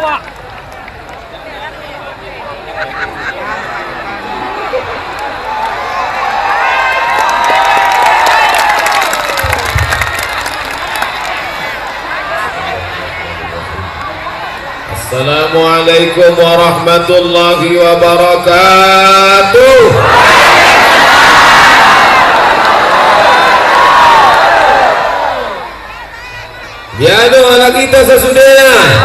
Assalamualaikum warahmatullahi wabarakatuh. Biado anak kita sesudahnya.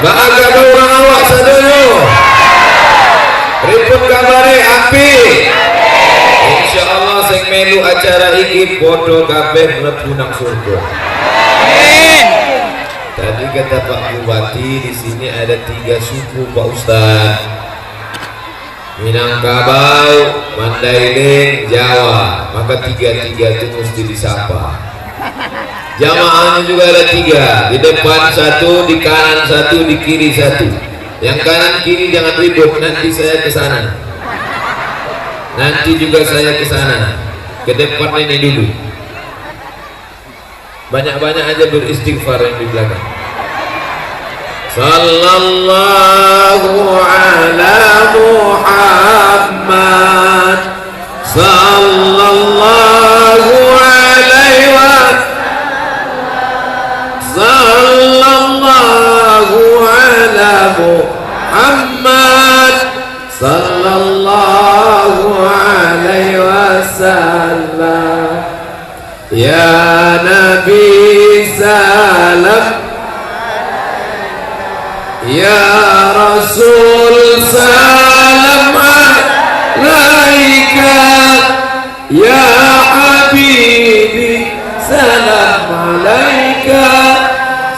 Bahagia orang awak sadoyo. Ripun kabare api. Insyaallah sing melu acara iki padha kabeh mlebu nang surga. Amin. Tadi kata Pak Bupati, di sini ada 3 suku Pak Ustaz. Minangkabau, Mandailing, Jawa. Maka 3 itu mesti disapa. Jamaahnya juga ada 3. Di depan 1, di kanan 1, di kiri 1. Yang kanan kiri jangan ribut, nanti saya ke sana. Nanti juga saya ke sana. Ke depan ini dulu. Banyak-banyak aja beristighfar yang di belakang. Sallallahu ala Muhammad, sallallahu alaihi wasallam, sallallahu ala Muhammad, sallallahu alaihi wasallam. Ya Nabi salam, ya Rasul salam alaika, ya Habibi salam alaika,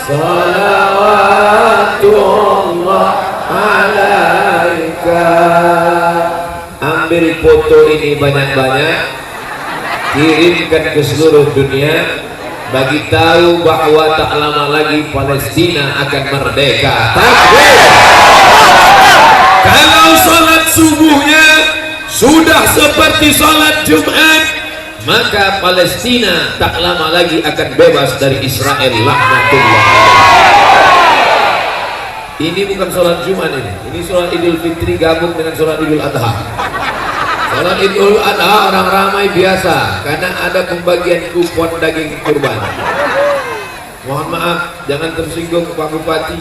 salawatullah alaika. Ambil foto ini banyak-banyak, kirimkan ke seluruh dunia, bagi tahu bahwa tak lama lagi Palestina akan merdeka. Takbir. Kalau sholat subuhnya sudah seperti sholat Jumat, maka Palestina tak lama lagi akan bebas dari Israel, laknatullah. Ini bukan sholat Jumat, ini sholat Idul Fitri gabung dengan sholat Idul Adha. Sholat Idul Adha orang ramai biasa karena ada pembagian kupon daging kurban. Mohon maaf, jangan tersinggung Pak Bupati.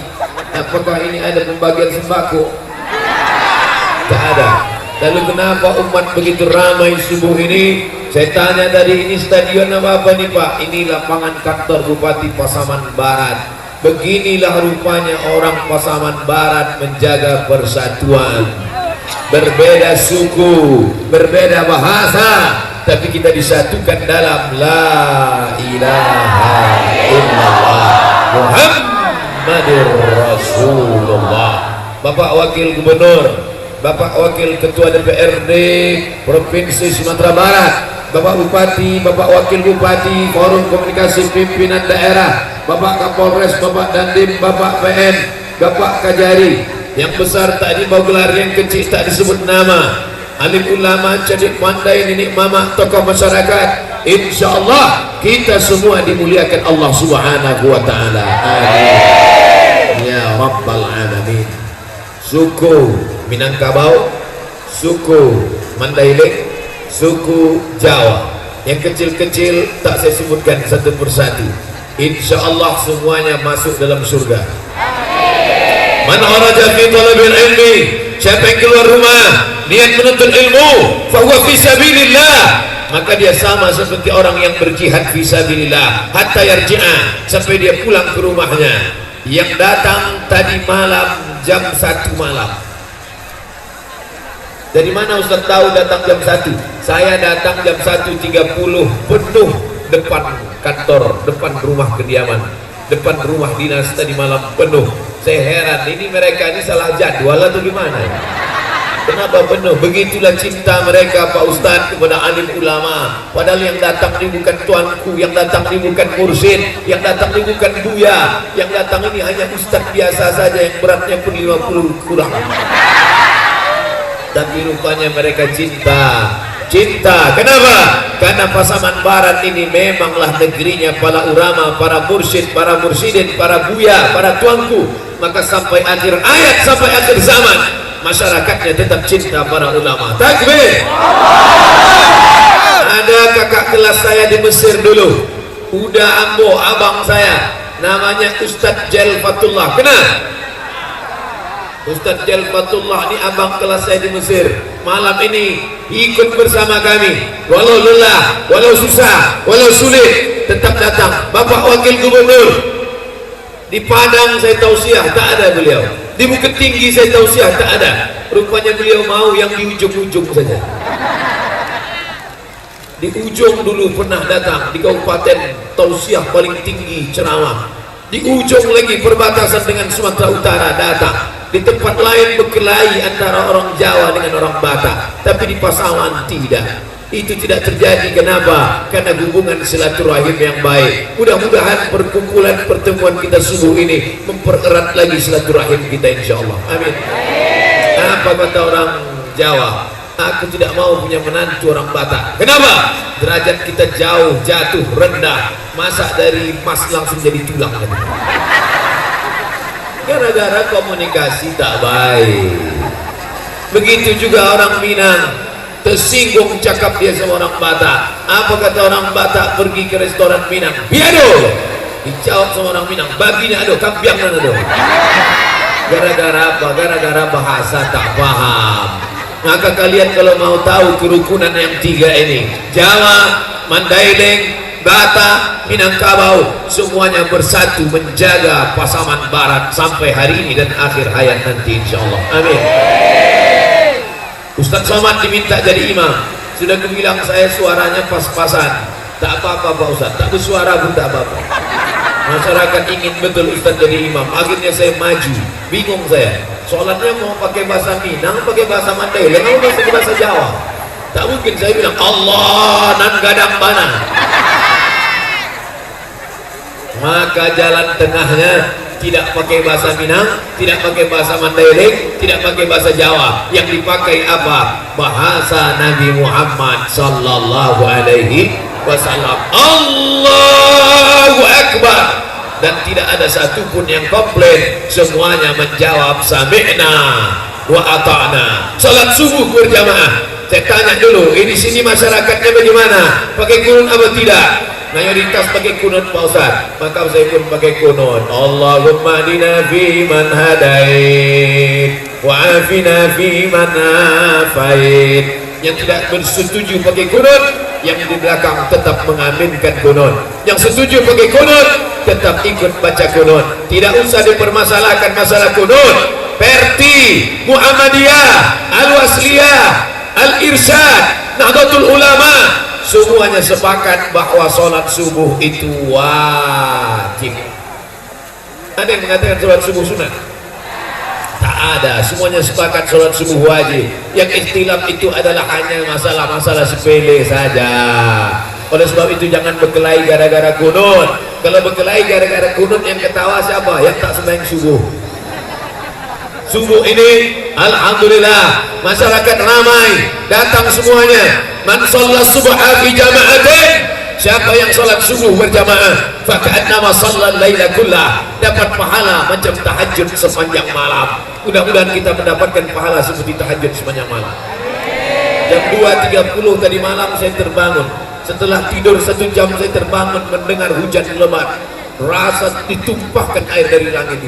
Apakah ini ada pembagian sembako? Tak ada. Lalu kenapa umat begitu ramai subuh ini? Saya tanya tadi, ini stadion apa nih Pak? Ini lapangan kantor Bupati Pasaman Barat. Beginilah rupanya orang Pasaman Barat menjaga persatuan. Berbeda suku, berbeda bahasa, tapi kita disatukan dalam la ilaha illallah Muhammadur Rasulullah. Bapak Wakil Gubernur, Bapak Wakil Ketua DPRD Provinsi Sumatera Barat, Bapak Bupati, Bapak Wakil Bupati, Forum Komunikasi Pimpinan Daerah, Bapak Kapolres, Bapak Dandim, Bapak PN, Bapak Kajari. Yang besar tak dibawa gelar, yang kecil tak disebut nama. Alim ulama, cerdik pandai, nenek mama, tokoh masyarakat. Insya Allah kita semua dimuliakan Allah Subhanahu wa Ta'ala. Amin ya Rabbal Alamin. Suku Minangkabau, suku Mandailing, suku Jawa. Yang kecil-kecil tak saya sebutkan satu persatu. Insya Allah semuanya masuk dalam surga. Man kharaja fi talabil ilmi, siapa yang keluar rumah niat menuntut ilmu, fa huwa fi sabilillah, maka dia sama seperti orang yang berjihad fi sabilillah hatta yarji'a, sampai dia pulang ke rumahnya. Yang datang tadi malam jam 1 malam. Dari mana Ustaz tahu datang jam 1? Saya datang jam 1.30 penuh depan kantor, depan rumah kediaman, depan rumah dinas tadi malam penuh. Saya heran, ini mereka ini salah jadwal atau gimana? Kenapa penuh? Begitulah cinta mereka Pak Ustadz kepada alim ulama. Padahal yang datang ini bukan tuanku, yang datang ini bukan mursyid, yang datang ini bukan buya, yang datang ini hanya ustadz biasa saja yang beratnya pun 50 kurang. Tapi rupanya mereka cinta cinta. Kenapa? Karena Pasaman Barat ini memanglah negerinya para ulama, para mursyid, para mursyidin, para buya, para tuanku. Maka sampai akhir ayat, sampai akhir zaman, masyarakatnya tetap cinta para ulama. Takbir. Ada kakak kelas saya di Mesir dulu, udah ambo abang saya, namanya Ustadz Jalfatullah. Kenal? Ustadz Jalfatullah ini abang kelas saya di Mesir. Malam ini ikut bersama kami, walau lelah, walau susah, walau sulit, tetap datang. Bapak Wakil Gubernur di Padang saya tausiah, tak ada beliau. Di Bukit Tinggi saya tausiah, tak ada. Rupanya beliau mau yang di ujung-ujung saja. Di ujung dulu pernah datang, di kabupaten tausiah paling tinggi ceramah. Di ujung lagi perbatasan dengan Sumatera Utara datang. Di tempat lain berkelahi antara orang Jawa dengan orang Batak, tapi di Pasaman tidak. Itu tidak terjadi. Kenapa? Karena hubungan silaturahim yang baik. Mudah-mudahan perkumpulan pertemuan kita subuh ini mempererat lagi silaturahim kita, insyaallah. Amin. Apa kata orang Jawa? Aku tidak mau punya menantu orang Batak. Kenapa? Derajat kita jauh, jatuh, rendah. Masa dari emas langsung jadi tulang. Gara-gara komunikasi tak baik. Begitu juga orang Minang, tersinggung cakap dia sama orang Batak. Apa kata orang Batak pergi ke restoran Minang? Biado. Dijawab sama orang Minang, baginya ado, kampiang ado. Gara-gara apa? Gara-gara bahasa tak paham. Maka kalian kalau mau tahu kerukunan yang tiga ini, Jawa, Mandailing, Batak, Minangkabau, semuanya bersatu menjaga Pasaman Barat sampai hari ini dan akhir hayat nanti, insyaallah. Amin. Ustaz Somad diminta jadi imam. Sudah kubilang saya suaranya pas-pasan. Tak apa-apa Pak Ustaz, tak bersuara pun tak apa-apa. Masyarakat ingin betul Ustaz jadi imam. Akhirnya saya maju. Bingung saya. Sholatnya mau pakai bahasa Minang, pakai bahasa Mandailing, mau pakai bahasa Jawa. Tak mungkin saya bilang Allah nan gadang bana. Maka jalan tengahnya tidak pakai bahasa Minang, tidak pakai bahasa Mandailing, tidak pakai bahasa Jawa. Yang dipakai apa? Bahasa Nabi Muhammad sallallahu alaihi wasallam. Allahu Akbar. Dan tidak ada satupun yang komplain, semuanya menjawab sami'na wa ata'na. Salat subuh berjamaah. Saya tanya dulu, ini sini masyarakatnya bagaimana? Pakai kunut apa tidak? Mayoritas pakai kunut Pak Ustaz. Maka saya pun pakai kunut. Allahumma adina fi man hadait wa afina fi man afait. Yang tidak bersetuju pakai kunut, yang di belakang tetap mengaminkan kunut. Yang setuju pakai kunut, tetap ikut baca kunut. Tidak usah dipermasalahkan masalah kunut. Perti, Muhammadiyah, Al-Wasliyah, Al-Irsyad, Nahdlatul Ulama, semuanya sepakat bahwa sholat subuh itu wajib. Ada yang mengatakan sholat subuh sunat? Tak ada. Semuanya sepakat sholat subuh wajib. Yang ikhtilaf itu adalah hanya masalah-masalah sepele saja. Oleh sebab itu jangan berkelahi gara-gara kunut. Kalau berkelahi gara-gara kunut, yang ketawa siapa? Yang tak sembahyang subuh. Subuh ini alhamdulillah masyarakat ramai datang semuanya. Man shalla subha fi jama'atin, siapa yang salat subuh berjamaah, faka'annama shalla al-laila kullah, dapat pahala macam tahajud sepanjang malam. Mudah-mudahan kita mendapatkan pahala seperti tahajud sepanjang malam. Jam 2.30 tadi malam saya terbangun. Setelah tidur 1 jam saya terbangun mendengar hujan lebat. Rasa ditumpahkan air dari langit.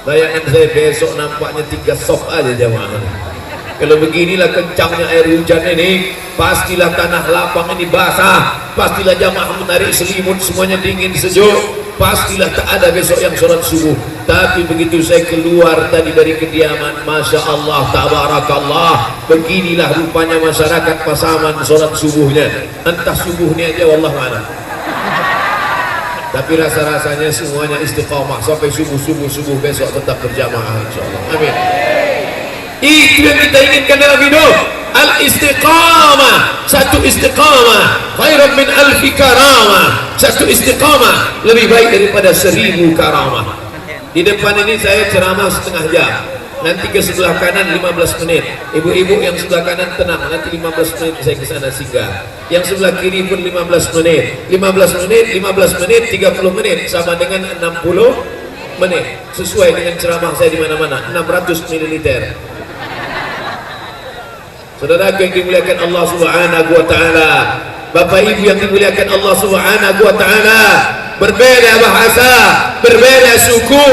Bayangan saya besok nampaknya 3 sok aja jamaah. Kalau beginilah kencangnya air hujan ini, pastilah tanah lapang ini basah, pastilah jamaah menarik selimut, semuanya dingin sejuk, pastilah tak ada besok yang sholat subuh. Tapi begitu saya keluar tadi dari kediaman, Masya Allah, tabarakallah, beginilah rupanya masyarakat Pasaman sholat subuhnya. Entah subuhnya aja wallahu a'lam. Tapi rasa-rasanya semuanya istiqamah sampai subuh besok tetap berjamaah insyaallah. Amin. Itu yang kita inginkan dalam hidup. Al-istiqamah. Satu istiqamah khairan min alfi karamah. Satu istiqamah lebih baik daripada 1000 karamah. Di depan ini saya ceramah setengah jam. nanti ke sebelah kanan 15 menit. Ibu-ibu yang sebelah kanan tenang, nanti 15 menit saya ke sana singgah. Yang sebelah kiri pun 15 menit. 15 menit, 15 menit, 30 menit sama dengan 60 menit. Sesuai dengan ceramah saya di mana-mana, 600 ml. Saudara yang dimuliakan Allah Subhanahu wa taala, Bapak Ibu yang dimuliakan Allah Subhanahu wa taala, berbeda bahasa, berbeda suku,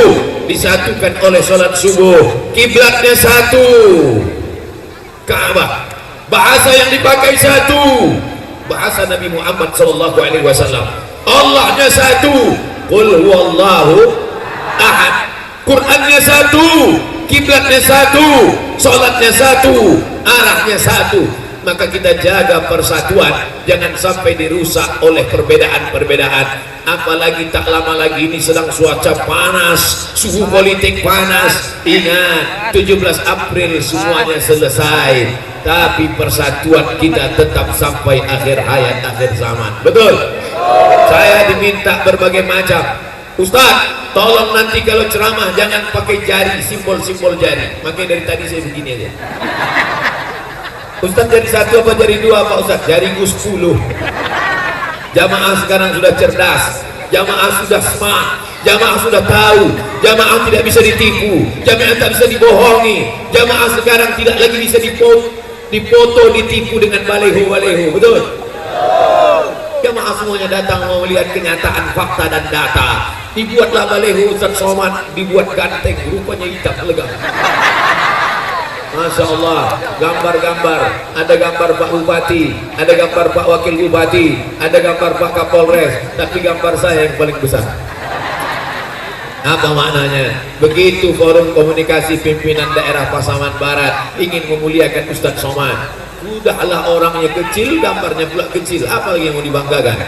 disatukan oleh sholat subuh. Kiblatnya satu, Ka'bah. Bahasa yang dipakai satu, bahasa Nabi Muhammad sallallahu alaihi wasallam. Allahnya satu, qul huwallahu ahad. Qurannya satu, kiblatnya satu, sholatnya satu, arahnya satu. Maka kita jaga persatuan, jangan sampai dirusak oleh perbedaan-perbedaan. Apalagi tak lama lagi ini sedang cuaca panas, suhu politik panas. Ingat, 17 April semuanya selesai, tapi persatuan kita tetap sampai akhir hayat, akhir zaman. Betul? Saya diminta berbagai macam. Ustaz, tolong nanti kalau ceramah jangan pakai jari, simbol-simbol jari. Makanya dari tadi saya begini aja. Ustaz, jari satu apa jari dua Pak Ustaz? Jariku 10. Jamaah sekarang sudah cerdas, jamaah sudah smart, jamaah sudah tahu, jamaah tidak bisa ditipu, jamaah tak bisa dibohongi, jamaah sekarang tidak lagi bisa dipoto, ditipu dengan baleho-baleho. Betul? Jamaah semuanya datang mau melihat kenyataan, fakta dan data. Dibuatlah baleho Ustaz Somad, dibuat ganteng, rupanya hitam legam. Masya Allah, gambar-gambar, ada gambar Pak Bupati, ada gambar Pak Wakil Bupati, ada gambar Pak Kapolres, tapi gambar saya yang paling besar. Apa maknanya? Begitu forum komunikasi pimpinan daerah Pasaman Barat ingin memuliakan Ustaz Somad, udahlah orangnya kecil, gambarnya pula kecil, apa lagi yang mau dibanggakan?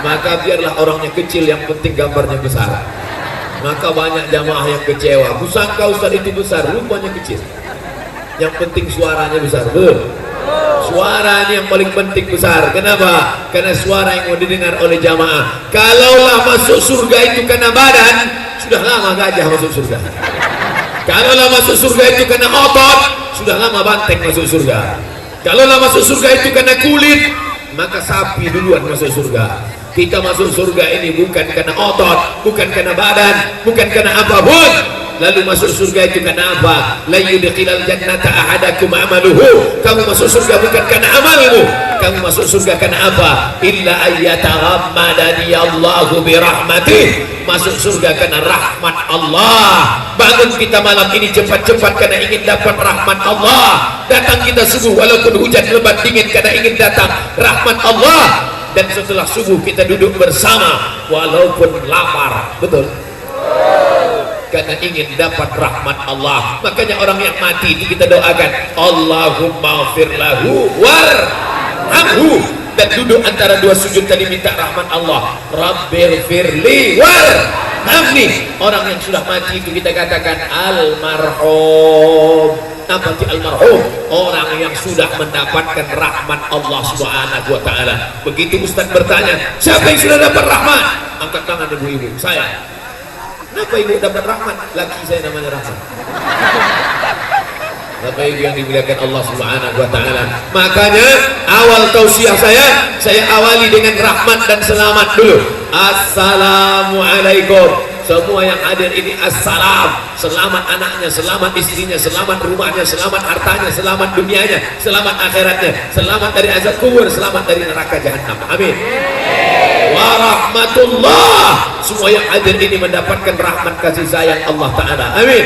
Maka biarlah orangnya kecil, yang penting gambarnya besar. Maka banyak jamaah yang kecewa, kusangka Ustaz itu besar, rupanya kecil. Yang penting suaranya besar. Betul? Suaranya yang paling penting besar. Kenapa? Karena suara yang mau didengar oleh jamaah. Kalaulah masuk surga itu karena badan, sudah lama gajah masuk surga. Kalaulah masuk surga itu karena otot, sudah lama banteng masuk surga. Kalaulah masuk surga itu karena kulit, maka sapi duluan masuk surga. Kita masuk surga ini bukan karena otot, bukan karena badan, bukan karena apapun. Lalu masuk surga itu karena apa? La yudkhilal jannata ahadakum amaluhu. Kamu masuk surga bukan karena amalmu, kamu masuk surga karena apa? Illa ayyataghammadani Allahu birahmatih. Masuk surga karena rahmat Allah. Bangun kita malam ini cepat-cepat karena ingin dapat rahmat Allah. Datang kita subuh walaupun hujan lebat dingin karena ingin datang rahmat Allah. Dan setelah subuh kita duduk bersama walaupun lapar. Betul? Karena ingin dapat rahmat Allah. Makanya orang yang mati itu kita doakan, Allahumma fir lahu warhamhu. Dan duduk antara dua sujud tadi minta rahmat Allah, Rabbir firli warhamni. Orang yang sudah mati itu kita katakan almarhum. Apa itu almarhum? Orang yang sudah mendapatkan rahmat Allah Subhanahu wa taala. Begitu Ustaz bertanya, siapa yang sudah dapat rahmat? Angkat tangan ibu-ibu. Saya. Kenapa ibu dapat rahmat? Laki saya namanya Rahmat. Bapak Ibu yang dimuliakan Allah Subhanahu wa taala. Makanya awal tausiah saya awali dengan rahmat dan selamat dulu. Assalamualaikum. Semua yang hadir ini assalam. Selamat anaknya, selamat istrinya, selamat rumahnya, selamat hartanya, selamat dunianya, selamat akhiratnya, selamat dari azab kubur, selamat dari neraka jahanam. Amin. Warahmatullah. Semua yang hadir ini mendapatkan rahmat kasih sayang Allah Ta'ala. Amin.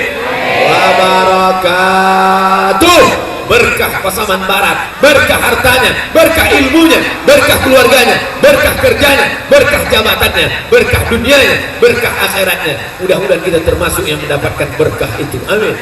Wabarakatuh. Berkah Pasaman Barat, berkah hartanya, berkah ilmunya, berkah keluarganya, berkah kerjanya, berkah jabatannya, berkah dunianya, berkah akhiratnya. Mudah-mudahan kita termasuk yang mendapatkan berkah itu. Amin.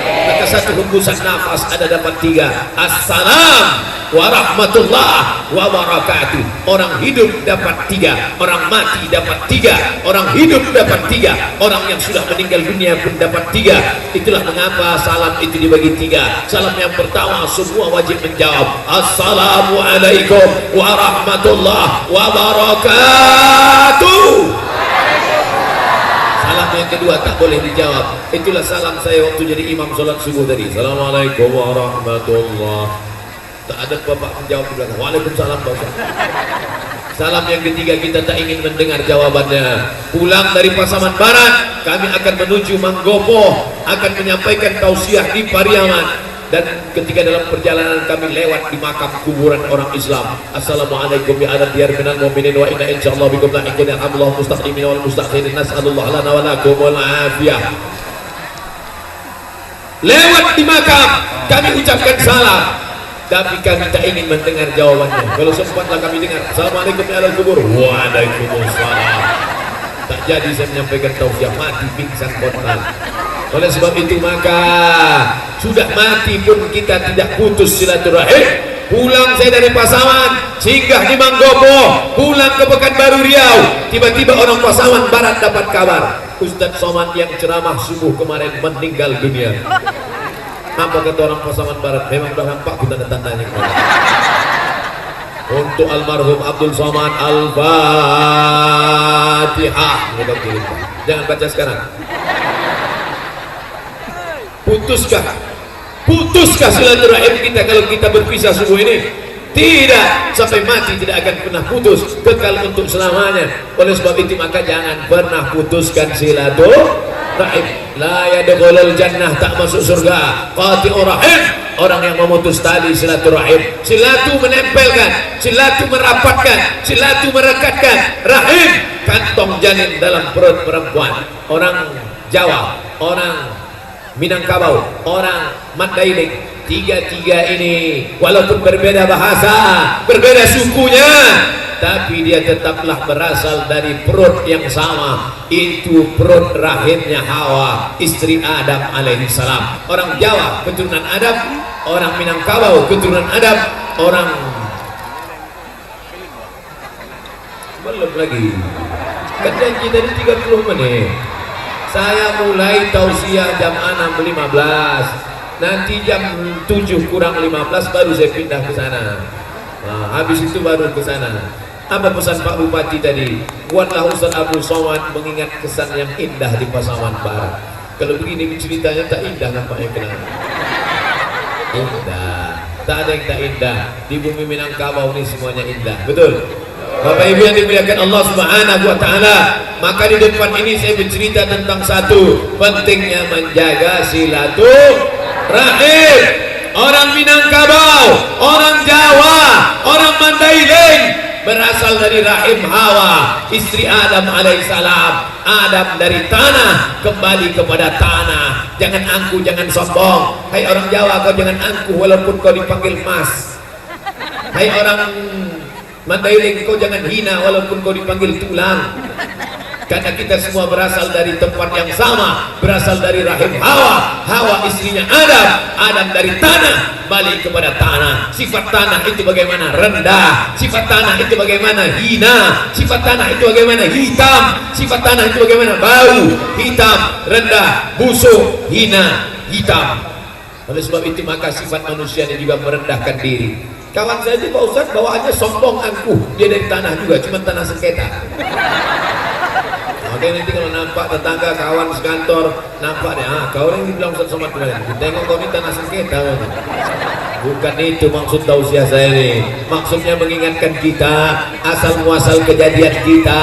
Maka satu hembusan nafas ada dapat 3. Assalam warahmatullah wabarakatuh. Orang hidup dapat 3, orang mati dapat 3, orang hidup dapat 3, orang yang sudah meninggal dunia pun dapat 3. Itulah mengapa salam itu dibagi 3. Salam yang pertama semua wajib menjawab, Assalamualaikum warahmatullah wabarakatuh. Salam yang kedua tak boleh dijawab. Itulah salam saya waktu jadi imam sholat subuh tadi. Assalamualaikum warahmatullahi. Tak ada bapak menjawab di belakang. Waalaikumsalam Pak Ustaz. Salam yang ketiga kita tak ingin mendengar jawabannya. Pulang dari Pasaman Barat, kami akan menuju Manggopo, akan menyampaikan tausiah di Pariaman. Dan ketika dalam perjalanan kami lewat di makam kuburan orang Islam. Assalamualaikum ya ala diyar minal mu'minin wa inna insyaallah bikum lahiqun ya Allah mustaqimin wal mustaqimin nas'alullah lana wa lakum wal afiyah. Lewat di makam kami ucapkan salam, tapi kami tak ingin mendengar jawabannya. Kalau sempatlah kami dengar Assalamualaikum ya ala kubur, waalaikumsalam. Tak jadi saya menyampaikan tausiah, mati pingsan korban. Oleh sebab itu maka sudah mati pun kita tidak putus silaturahim. Pulang saya dari Pasaman, singgah di Manggopo, pulang ke Pekanbaru Riau, tiba-tiba orang Pasaman Barat dapat kabar Ustadz Somad yang ceramah subuh kemarin meninggal dunia. Apa kata orang Pasaman Barat? Memang sudah nampak kita tanda-tandanya. Untuk almarhum Abdul Somad Al-Fatihah. Jangan baca sekarang. Putuskah silaturahim kita kalau kita berpisah subuh ini? Tidak, sampai mati tidak akan pernah putus, kekal untuk selamanya. Oleh sebab itu maka jangan pernah putuskan silaturahim. La yadkhulul jannah, tak masuk surga qati'ur rahim, orang yang memutus tali silaturahim. Silatu menempelkan, silatu merapatkan, silatu merekatkan rahim, kantong janin dalam perut perempuan. Orang Jawa, orang Minangkabau, orang Mandailing, tiga-tiga ini walaupun berbeda bahasa, berbeda sukunya, tapi dia tetaplah berasal dari perut yang sama. Itu perut rahimnya Hawa, istri Adam alaihissalam. Orang Jawa keturunan Adam, orang Minangkabau keturunan Adam, orang belum lagi. Kan janji tadi 30 menit. Saya mulai tausiah jam 6.15. Nanti jam 7 kurang 15 baru saya pindah ke sana. Nah, habis itu baru ke sana. Apa pesan Pak Bupati tadi? Buatlah Ustaz Abdul Somad mengingat kesan yang indah di Pasaman Barat. Kalau begini ceritanya tak indah nampaknya kenapa? Indah. Tak ada yang tak indah. Di bumi Minangkabau ini semuanya indah. Betul? Bapak Ibu yang dimuliakan Allah Subhanahu wa taala, maka di depan ini saya bercerita tentang satu, pentingnya menjaga silaturahim. Orang Minangkabau, orang Jawa, orang Mandailing berasal dari rahim Hawa, istri Adam alaihissalam. Adam dari tanah kembali kepada tanah. Jangan angku, jangan sombong. Hai orang Jawa, kau jangan angku walaupun kau dipanggil mas. Hai orang Mandailing, kau jangan hina walaupun kau dipanggil tulang. Karena kita semua berasal dari tempat yang sama, berasal dari rahim Hawa. Hawa istrinya Adam, Adam dari tanah balik kepada tanah. Sifat tanah itu bagaimana? Rendah. Sifat tanah itu bagaimana? Hina. Sifat tanah itu bagaimana? Hitam. Sifat tanah itu bagaimana? Bau, hitam, rendah, busuk, hina, hitam. Oleh sebab itu maka sifat manusia juga merendahkan diri. Kawan saya di Pak Ustaz bawaannya sombong angkuh, dia dari tanah juga, cuma tanah sengketa. Oke, nanti kalau nampak tetangga kawan sekantor nampak deh, kau yang dibilang Ustaz Somad kemarin, tengok kau ini tanah sengketa. Bukan itu maksud tausiah saya nih. Maksudnya mengingatkan kita asal muasal kejadian kita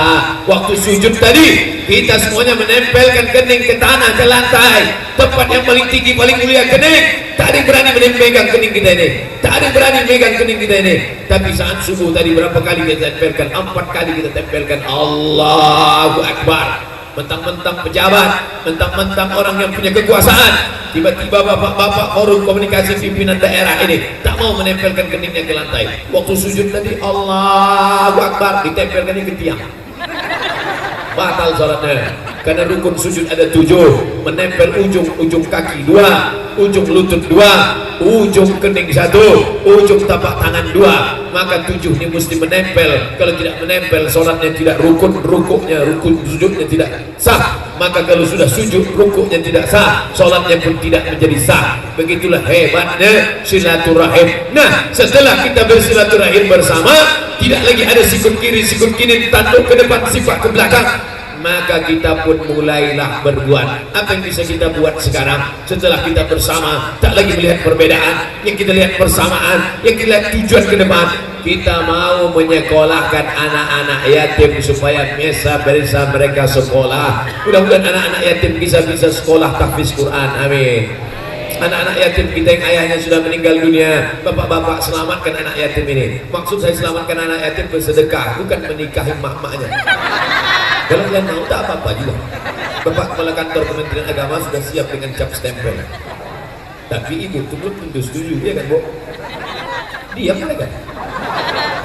waktu sujud tadi, kita semuanya menempelkan kening ke tanah, ke lantai, tempat yang paling tinggi, paling mulia kening. Tak ada berani memegang kening kita ini, tak ada berani memegang kening kita ini. Tapi saat subuh tadi berapa kali kita tempelkan? 4 kali kita tempelkan. Allahu Akbar. Mentang-mentang pejabat, mentang-mentang orang yang punya kekuasaan, tiba-tiba bapak-bapak forum komunikasi pimpinan daerah ini tak mau menempelkan keningnya ke lantai. Waktu sujud tadi Allahu Akbar, ditempelkan ke tiang. Batal salatnya. Karena rukun sujud ada 7, menempel ujung kaki 2, ujung lutut 2, ujung kening 1, ujung tapak tangan 2. Maka 7 ini mesti menempel. Kalau tidak menempel, sholatnya tidak rukun, rukun sujudnya tidak sah. Maka kalau sudah sujud, rukuknya tidak sah, sholatnya pun tidak menjadi sah. Begitulah hebatnya silaturahim. Nah, setelah kita bersilaturahim bersama, tidak lagi ada sikut kiri, sikut kiri, tanduk ke depan, sifat ke belakang. maka kita pun mulailah berbuat. Apa yang bisa kita buat sekarang setelah kita bersama, tak lagi melihat perbedaan, yang kita lihat persamaan, yang kita lihat tujuan ke depan. Kita mau menyekolahkan anak-anak yatim supaya bisa mereka sekolah. Mudah-mudahan anak-anak yatim bisa sekolah tahfiz Quran. Amin. Anak-anak yatim kita yang ayahnya sudah meninggal dunia, bapak-bapak selamatkan anak yatim ini. Maksud saya selamatkan anak yatim bersedekah, bukan menikahi mak-maknya. Kalau kalian mau tak apa-apa juga. Bapak kepala kantor Kementerian Agama sudah siap dengan cap stempel. Tapi ibu itu belum tentu setuju, ya kan, Bu? Diam kan?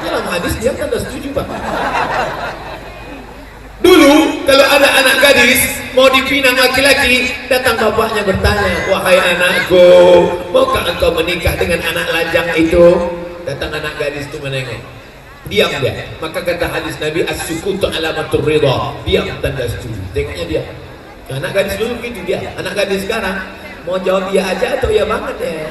Dalam hadis dia kan sudah setuju, Pak. Dulu kalau ada anak gadis mau dipinang laki-laki, datang bapaknya bertanya, wahai anakku, maukah engkau menikah dengan anak lajang itu? Datang anak gadis itu menengok, diam dia. Maka kata hadis Nabi, as-sukutu alamatur ridha, diam tanda setuju. Tengoknya dia. Anak gadis dulu gitu dia. Anak gadis sekarang mau jawab iya aja atau iya banget ya.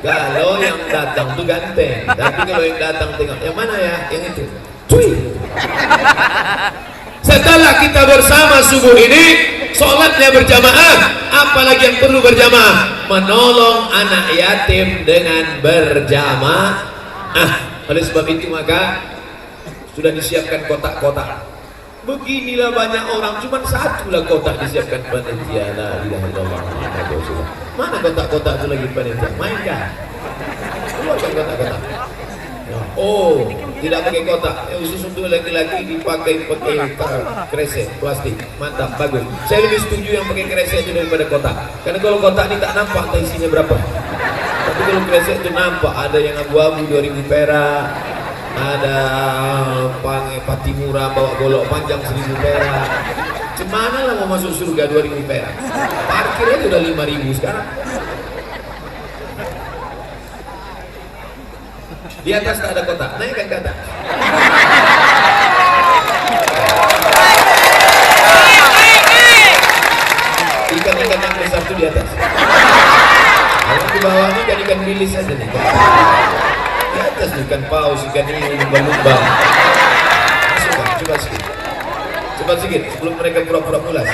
Kalau yang datang tuh ganteng, tapi kalau yang datang tengok yang mana ya, yang itu. Cuy. Setelah kita bersama subuh ini, sholatnya berjamaah, apalagi yang perlu berjamaah, menolong anak yatim dengan berjamaah. Oleh sebab itu maka sudah disiapkan kotak-kotak. Beginilah banyak orang, cuma satu lah kotak disiapkan panitia. La ilaha illallah. Mana kotak-kotak itu lagi panitia? Mainkan. Keluarkan kotak-kotak. Oh, tidak pakai kotak. Khusus untuk laki-laki dipakai kresek plastik. Mantap, bagus. Saya lebih setuju yang pakai kresek itu daripada kotak. Karena kalau kotak ini tak nampak isinya berapa. Tapi kalau kresek itu nampak. Ada yang abu-abu 2000 perak. Ada Patimura bawa golok panjang 1000 perak. Cemana lah mau masuk surga 2000 perak. Parkirnya udah 5000 sekarang. Di atas tak ada kotak, naikkan ke atas. Ikan-ikan yang besar itu di atas. Kalau di bawah ini ikan bilis aja nih. Di atas ikan paus, ikan ini lumba-lumba. Masukkan, coba sedikit. Coba sedikit sebelum mereka pura-pura pulas.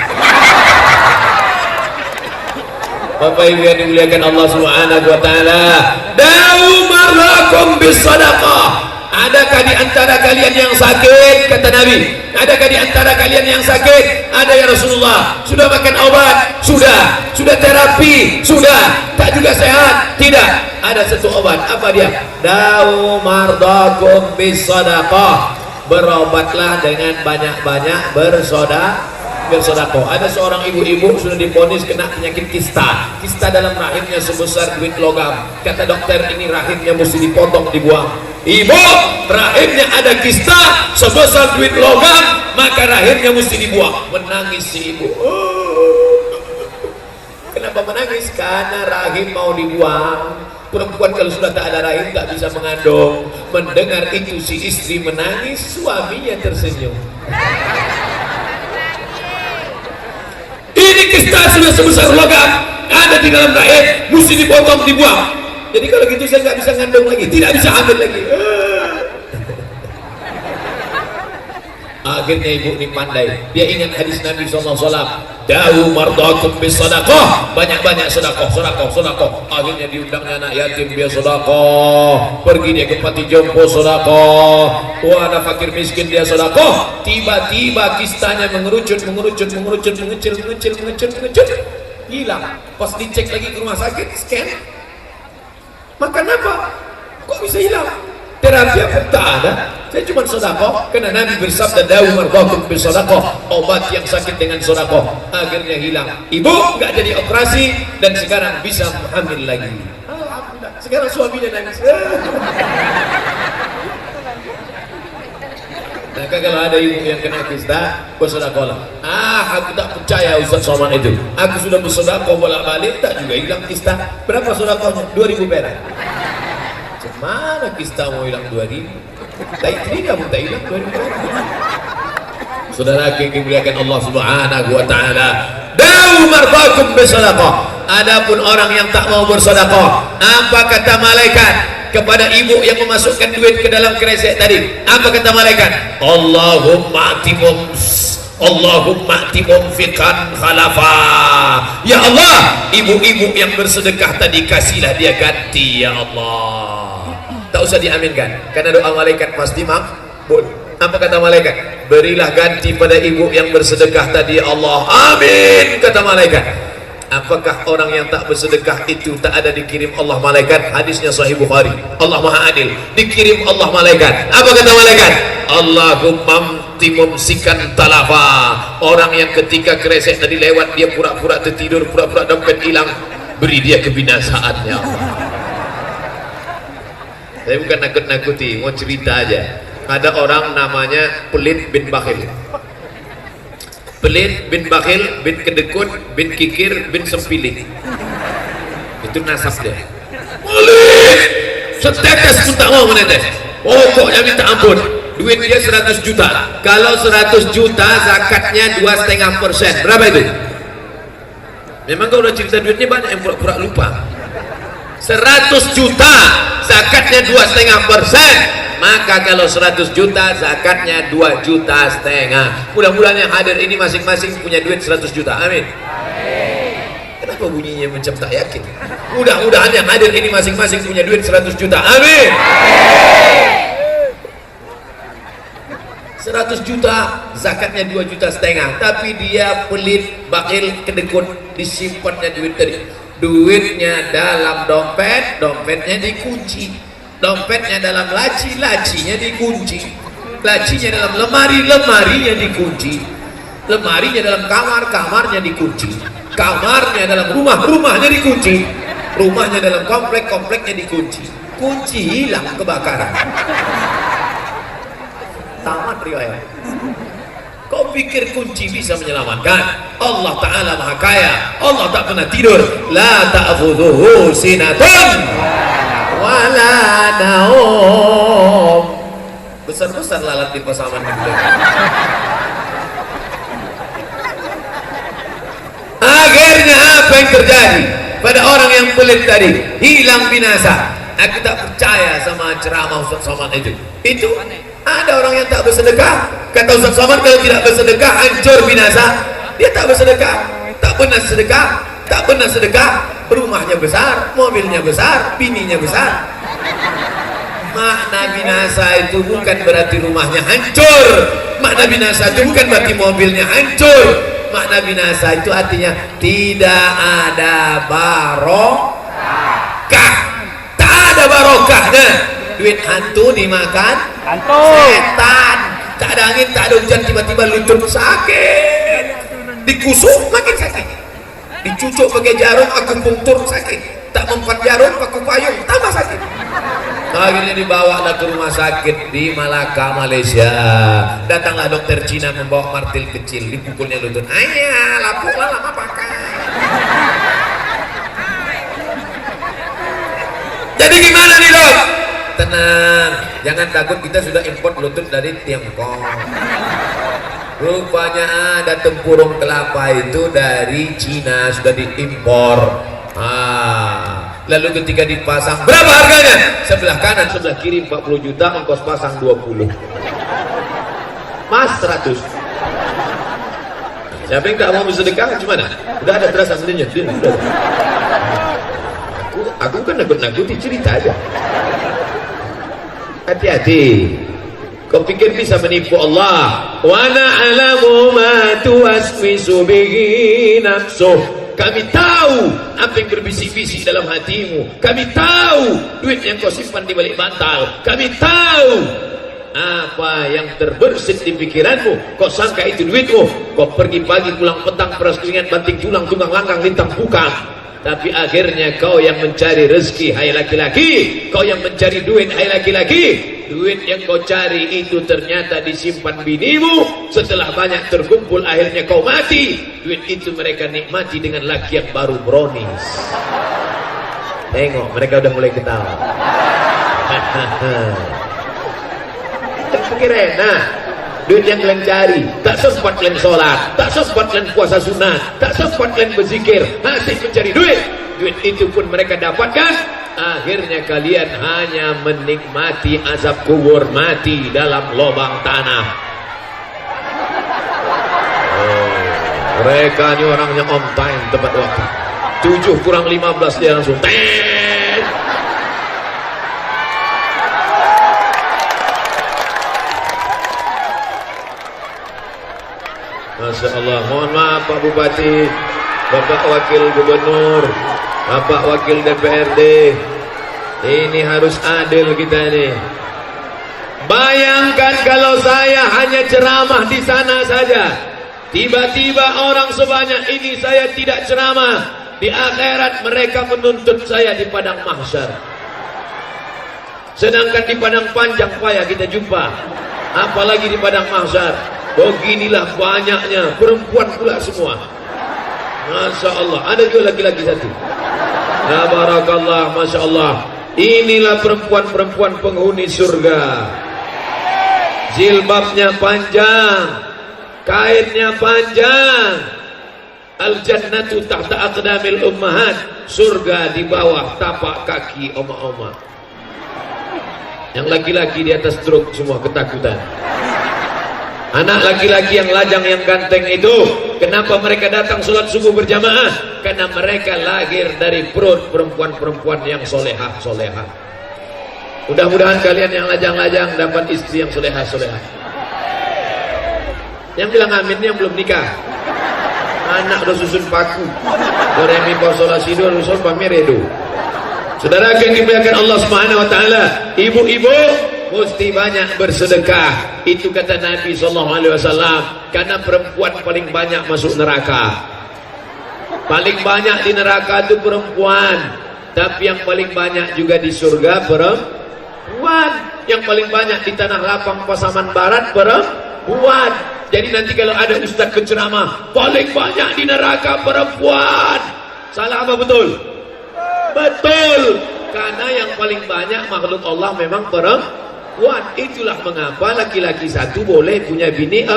Bapak Ibu yang dimuliakan Allah Subhanahu wa taala, da'u marrakum bisadaqah. Adakah di antara kalian yang sakit, kata Nabi? Adakah di antara kalian yang sakit? Ada ya Rasulullah. Sudah makan obat? Sudah. Sudah terapi? Sudah. Tak juga sehat? Tidak. Ada satu obat. Apa dia? Da'u marrakum bisadaqah. Berobatlah dengan banyak-banyak bersedekah. Ada seorang ibu-ibu sudah divonis kena penyakit kista. Kista dalam rahimnya sebesar duit logam. Kata dokter, ini rahimnya mesti dipotong, dibuang. Ibu, rahimnya ada kista sebesar duit logam, maka rahimnya mesti dibuang. Menangis si ibu. Kenapa menangis? Karena rahim mau dibuang. Perempuan kalau sudah tak ada rahim tak bisa mengandung. Mendengar itu si istri menangis, suaminya tersenyum. Ini kista sudah sebesar logam, ada di dalam rahim, mesti dipotong, dibuang. Jadi kalau gitu saya nggak bisa ngandung lagi, tidak bisa hamil lagi. Akhirnya ibu ini pandai, dia ingat hadis Nabi SAW, da'u mardakum bisadaqah, banyak-banyak sedekah. Akhirnya diundangnya anak yatim, dia sedekah. Pergi dia ke panti jompo, sedekah. Wah, ada fakir miskin, dia sedekah. Tiba-tiba kistanya mengerucut, mengecil, hilang. Pas dicek lagi ke rumah sakit, scan, makan apa? Kok bisa hilang? Terapi apa? Tak ada. Saya cuma sedekah. Karena Nabi bersabda, da'u mardakum bisadaqah, obat yang sakit dengan sedekah. Akhirnya hilang. Ibu nggak jadi operasi dan sekarang bisa hamil lagi. Alhamdulillah. Sekarang suaminya nangis. Maka kalau ada ibu yang kena kista, bersedekahlah. Aku tak percaya Ustaz Somad itu. Aku sudah bersedekah bolak-balik, tak juga hilang kista. Berapa sedekahnya? 2000 perak. Mana kista mau hilang 2000? Tak kamu tak hilang 2000 perak. Saudara yang dimuliakan Allah Subhanahu wa taala, da'u mardakum bisadaqah. Adapun orang yang tak mau bersedekah, apa kata malaikat? kepada ibu yang memasukkan duit ke dalam kresek tadi. Apa kata malaikat? Allahumma timumfikan khalafa. Ya Allah, ibu-ibu yang bersedekah tadi kasihlah dia ganti ya Allah. Tak usah diaminkan karena doa malaikat pasti makbul. Apa kata malaikat? Berilah ganti pada ibu yang bersedekah tadi ya Allah. Amin, kata malaikat. Apakah orang yang tak bersedekah itu tak ada dikirim Allah malaikat? Hadisnya Sahih Bukhari. Allah Maha Adil, dikirim Allah malaikat. Apa kata malaikat? Allahumma timumsikan talafa. Orang yang ketika kresek tadi lewat dia pura-pura tertidur, pura-pura dompet hilang, beri dia kebinasaannya. Saya bukan nakut-nakuti, mau cerita aja. Ada orang namanya Pelit bin Bakhil. Pelit bin Bakhil bin Kedekut bin Kikir bin Sempilit. Itu nasab dia. Pelit setetes pun tak mau menetes, pokoknya minta ampun. Duit dia 100 juta. Kalau 100 juta zakatnya 2,5%. Berapa itu? Memang kau udah cerita duitnya banyak yang pura-pura lupa. 100 juta zakatnya 2,5%. Maka kalau 100 juta zakatnya 2,5 juta. Mudah-mudahan yang hadir ini masing-masing punya duit 100 juta. Amin. Kenapa bunyinya macam tak yakin? Mudah-mudahan yang hadir ini masing-masing punya duit 100 juta. Amin. 100 juta zakatnya 2,5 juta. Tapi dia pelit, bakhil, kedekut, disimpannya duit tadi. Duitnya dalam dompet, dompetnya dikunci. Dompetnya dalam laci, lacinya dikunci. Lacinya dalam lemari, lemarinya dikunci. Lemarinya dalam kamar, kamarnya dikunci. Kamarnya dalam rumah, rumahnya dikunci. Rumahnya dalam komplek, kompleknya dikunci. Kunci hilang kebakaran. Tamat riwayat. Kau pikir kunci bisa menyelamatkan? Allah Ta'ala Maha Kaya. Allah tak pernah tidur. La ta'khudhuhu sinatun wala naum. Besar-besar lalat di pasaman itu. Akhirnya apa yang terjadi pada orang yang pelit tadi? Hilang binasa. Aku tak percaya sama ceramah Ustaz Somad itu. Itu ada orang yang tak bersedekah. Kata Ustaz Somad, kalau tidak bersedekah hancur binasa. Dia tak bersedekah, tak pernah sedekah, tak pernah sedekah. Rumahnya besar, mobilnya besar, bininya besar. Makna binasa itu bukan berarti rumahnya hancur. Makna binasa itu bukan berarti mobilnya hancur. Makna binasa itu artinya tidak ada barokah. Tak ada barokahnya. Duit hantu dimakan setan. Tak ada angin, tak ada hujan, tiba-tiba lutut sakit. Dikusuk makin sakit. Dicucuk pakai jarum, akupunktur sakit. Tak mempan jarum, pakai payung, tambah sakit. Akhirnya dibawalah ke rumah sakit di Malaka, Malaysia. Datanglah dokter Cina membawa martil kecil, dipukulnya lutut. Ayah, lapuklah lama pakai. Jadi gimana nih dok? Tenang, jangan takut, kita sudah import lutut dari Tiongkok. Rupanya ada tempurung kelapa itu dari Cina, sudah diimpor. Lalu ketika dipasang, berapa harganya? Sebelah kanan, sebelah kiri 40 juta, ongkos pasang 20. Mas 100. Siapa yang tak mau bersedekah? Gimana? Udah ada terasa sendirinya. Aku kan nakut-nakuti, cerita aja. Hati-hati. Kau pikir bisa menipu Allah? Wa na'lamu ma tuwaswisu bihi nafsuh. Kami tahu apa yang berbisik-bisik dalam hatimu. Kami tahu duit yang kau simpan di balik bantal. Kami tahu apa yang terbersit di pikiranmu. Kau sangka itu duitmu. Kau pergi pagi pulang petang, peras keringat, banting tulang, tunggang langgang, lintang bukang. Tapi akhirnya kau yang mencari rezeki, hai laki-laki. Kau yang mencari duit, hai laki-laki. Duit yang kau cari itu ternyata disimpan binimu. Setelah banyak terkumpul, akhirnya kau mati. Duit itu mereka nikmati dengan laki yang baru bronis. Tengok, mereka udah mulai ketawa. Pikir enak. Duit yang kalian cari, tak sempat kalian sholat, tak sempat kalian puasa sunat, tak sempat kalian berzikir, masih mencari duit. Duit itu pun mereka dapatkan Akhirnya kalian hanya menikmati azab kubur, mati dalam lubang tanah. Mereka ini orangnya on time, tepat waktu. 7 kurang 15 dia langsung Masya Allah. Mohon maaf Pak Bupati, Bapak Wakil Gubernur, Bapak Wakil DPRD, ini harus adil kita ini. Bayangkan kalau saya hanya ceramah di sana saja, tiba-tiba orang sebanyak ini saya tidak ceramah, di akhirat mereka menuntut saya di padang mahsyar. Sedangkan di padang panjang payah kita jumpa, apalagi di padang mahsyar. Beginilah banyaknya perempuan pula semua. Masya Allah. Ada juga laki-laki satu. Ya barakallah, Masya Allah. Inilah perempuan-perempuan penghuni surga. Jilbabnya panjang, kainnya panjang. Al-jannatu tahta aqdamil ummahat. Surga di bawah tapak kaki oma-oma. Yang laki-laki di atas truk semua ketakutan. Anak laki-laki yang lajang, yang ganteng itu, kenapa mereka datang sholat subuh berjamaah? Karena mereka lahir dari perut perempuan-perempuan yang solehah-solehah. Mudah-mudahan kalian yang lajang-lajang dapat istri yang solehah-solehah. Yang bilang amin yang belum nikah. Anak udah susun paku. Do re mi fa sol la si do susun pameredo. Saudara yang dimuliakan Allah Subhanahu wa taala, ibu-ibu mesti banyak bersedekah. Itu kata Nabi SAW. Karena perempuan paling banyak masuk neraka. Paling banyak di neraka itu perempuan. Tapi yang paling banyak juga di surga perempuan. Yang paling banyak di tanah lapang Pasaman Barat perempuan. Jadi nanti kalau ada ustaz penceramah, paling banyak di neraka perempuan. Salah apa betul? Betul. Karena yang paling banyak makhluk Allah memang perempuan. Itulah mengapa laki-laki satu boleh punya bini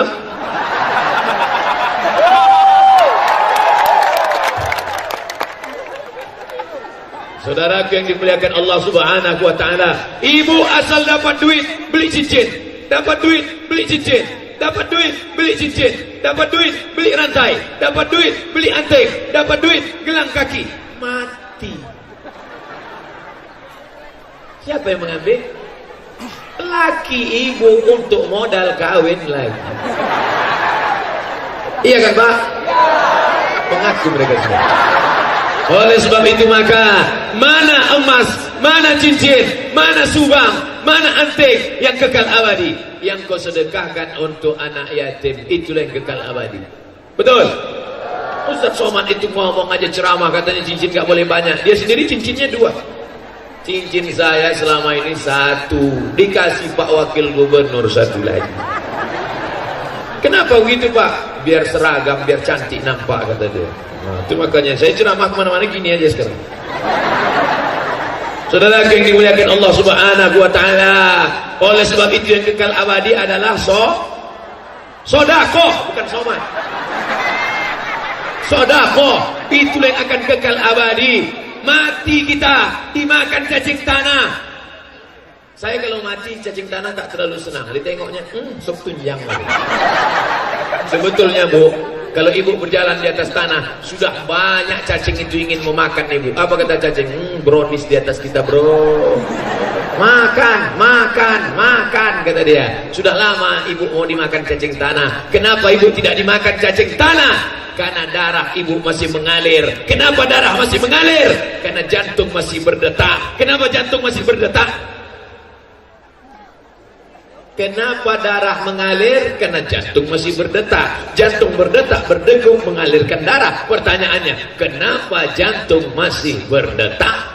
Saudara yang dimuliakan Allah Subhanahu wa taala, ibu asal dapat duit beli cincin, dapat duit beli cincin, dapat duit beli cincin, dapat duit beli rantai, dapat duit beli anting, dapat duit gelang kaki, mati. Siapa yang mengambil? Laki ibu untuk modal kawin lagi. Iya kan Pak? Mengaku mereka semua. Oleh sebab itu maka mana emas, mana cincin, mana subang, mana anting yang kekal abadi, yang kau sedekahkan untuk anak yatim, itulah yang kekal abadi. Betul? Ustaz Somad itu ngomong aja ceramah katanya cincin gak boleh banyak. Dia sendiri cincinnya 2. Cincin saya selama ini 1, dikasih Pak Wakil Gubernur 1 lagi. Kenapa begitu Pak? Biar seragam, biar cantik nampak kata dia. Nah, itu makanya saya ceramah kemana-mana gini aja sekarang. Saudara yang dimuliakan Allah Subhanahu wa taala, oleh sebab itu yang kekal abadi adalah sodako, bukan soman. Sodako, itulah yang akan kekal abadi. Mati kita dimakan cacing tanah. Saya kalau mati cacing tanah tak terlalu senang. Ditengoknya, sok tunjang. Sebetulnya Bu, kalau ibu berjalan di atas tanah, sudah banyak cacing itu ingin memakan ibu. Apa kata cacing? Brownies di atas kita bro. Makan, makan, makan kata dia. Sudah lama ibu mau dimakan cacing tanah. Kenapa ibu tidak dimakan cacing tanah? Karena darah ibu masih mengalir. Kenapa darah masih mengalir? Karena jantung masih berdetak. Kenapa jantung masih berdetak? Kenapa darah mengalir? Karena jantung masih berdetak. Jantung berdetak, berdegup, mengalirkan darah. Pertanyaannya, kenapa jantung masih berdetak?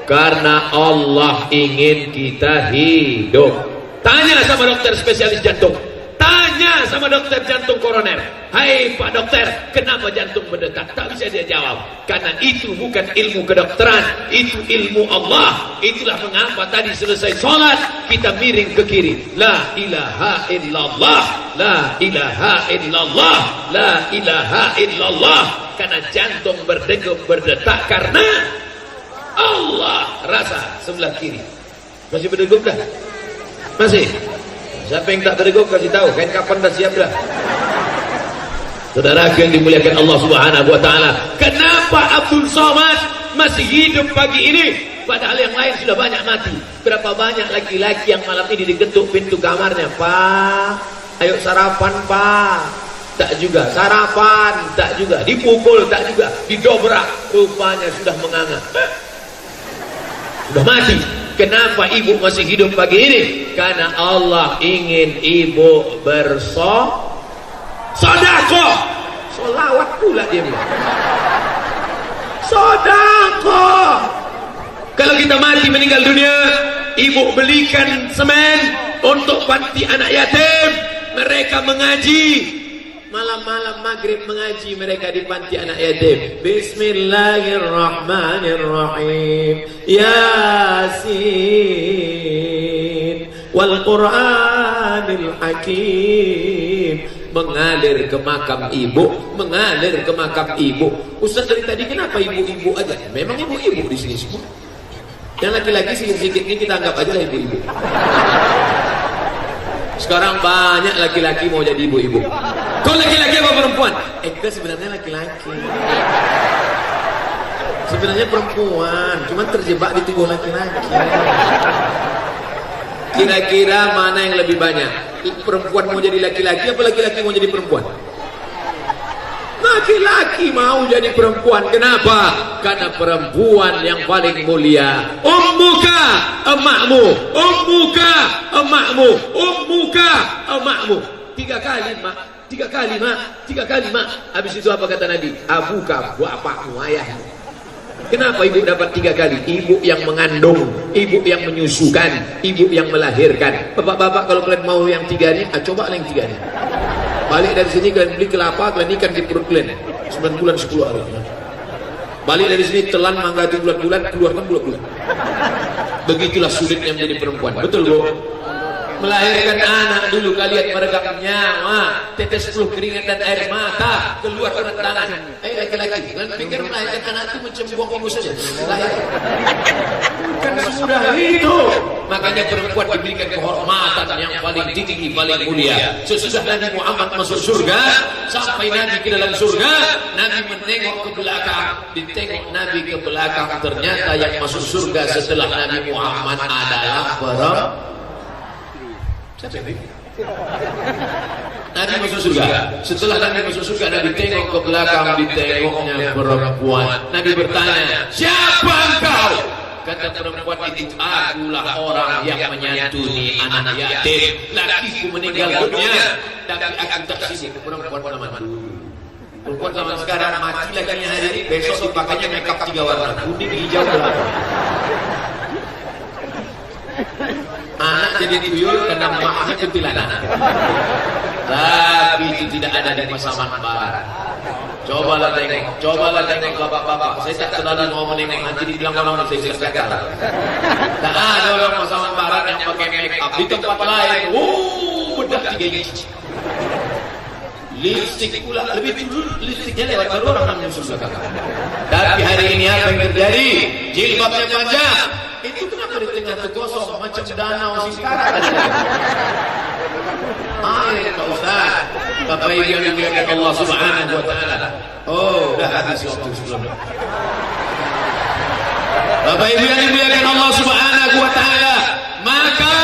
Karena Allah ingin kita hidup. Tanya sama dokter spesialis jantung. Tanya sama dokter jantung koroner. Hai Pak dokter, kenapa jantung berdetak? Tak bisa dia jawab. Karena itu bukan ilmu kedokteran, itu ilmu Allah. Itulah mengapa tadi selesai sholat kita miring ke kiri. La ilaha illallah, la ilaha illallah, la ilaha illallah. Karena jantung berdegup berdetak karena Allah, rasa sebelah kiri. Masih berdeguk dah? Masih? Siapa yang tak berdeguk kasih tahu, kain kapan dah siap dah. Saudara yang dimuliakan Allah Subhanahu wa taala, kenapa Abdul Somad masih hidup pagi ini padahal yang lain sudah banyak mati? Berapa banyak laki-laki yang malam ini diketuk pintu kamarnya, "Pak, ayo sarapan, Pak." Tak juga. Sarapan tak juga. Dipukul tak juga. Didobrak, rupanya sudah menganga. Sudah mati. Kenapa ibu masih hidup pagi ini? Karena Allah ingin ibu bersodako. Solawat pula dia bilang. Sodako. Kalau kita mati meninggal dunia, ibu belikan semen untuk panti anak yatim. Mereka mengaji. Malam-malam maghrib mengaji mereka di panti anak yatim. Bismillahirrahmanirrahim. Yasin wal Qur'anil Hakim. Mengalir ke makam ibu, mengalir ke makam ibu. Ustaz dari tadi kenapa ibu-ibu aja? Memang ibu-ibu di sini semua. Yang laki-laki sedikit-sedikit ini kita anggap aja lah ibu-ibu. Sekarang banyak laki-laki mau jadi ibu-ibu. Kau laki-laki apa perempuan? Kita sebenarnya laki-laki. Sebenarnya perempuan, cuman terjebak di tubuh laki-laki. Kira-kira mana yang lebih banyak? Perempuan mau jadi laki-laki apa laki-laki mau jadi perempuan? Laki-laki mau jadi perempuan. Kenapa? Karena perempuan yang paling mulia. Ummuka emakmu, ummuka emakmu, ummuka emakmu. 3 kali mak, 3 kali mak, 3 kali mak. Habis itu apa kata Nabi? Abuka, bapakmu, ayahmu. Kenapa ibu dapat 3 kali? Ibu yang mengandung, ibu yang menyusukan, ibu yang melahirkan. Bapak-bapak kalau kalian mau yang 3 ini, coba yang 3 ini. Balik dari sini kalian beli kelapa, kalian ikan di perut kalian 9 bulan 10 hari. Balik dari sini telan mangga itu bulan-bulan, keluarkan bulan-bulan. Begitulah sulitnya menjadi perempuan. Betul Bu? Melahirkan anak dulu kalian meregang nyawa, tetes peluh keringat dan air mata, keluar tangan. Laki-laki, kalian pikir melahirkan anak itu mencembuang ibu saja? Kan sudah itu. Makanya perempuan diberikan kehormatan yang paling tinggi, paling mulia. Sesudah Nabi Muhammad masuk surga, sampai Nabi ke dalam surga, Nabi menengok ke belakang, ditengok Nabi ke belakang, ternyata yang masuk surga setelah Nabi Muhammad adalah perempuan. Nabi masuk surga. Setelah Nabi masuk surga, Nabi tengok ke belakang, ditengoknya perempuan. Nabi bertanya, siapa engkau? Kata perempuan itu, akulah orang yang menyantuni anak yatim. Lakiku meninggal dunia, tapi aku tak sibuk. Perempuan zaman dulu. Perempuan zaman sekarang mati lakinya hari ini, besok dipakainya makeup 3 warna, kuning, hijau, gelap. Anak jadi tuyul karena maknya kuntilanak. Tapi itu tidak ada di pasaman barat. Cobalah tengok bapak-bapak. Saya tak terlalu mau menengok, nanti dibilang orang saya gagal. Tak ada orang pasaman barat yang pakai make up. Di tempat lain, bedah 3 inci. Lipstick pula lebih dulu, lipstiknya lewat baru orang menyusul belakang. Tapi hari ini apa yang terjadi? Jilbabnya panjang. Itu kenapa di tengah tergosok macam danau Singkara? Air Pak Ustaz. Bapak Ibu yang dimuliakan Allah Subhanahu wa taala. Oh, dah habis waktu sebelumnya. Bapak Ibu yang dimuliakan Allah Subhanahu wa taala, maka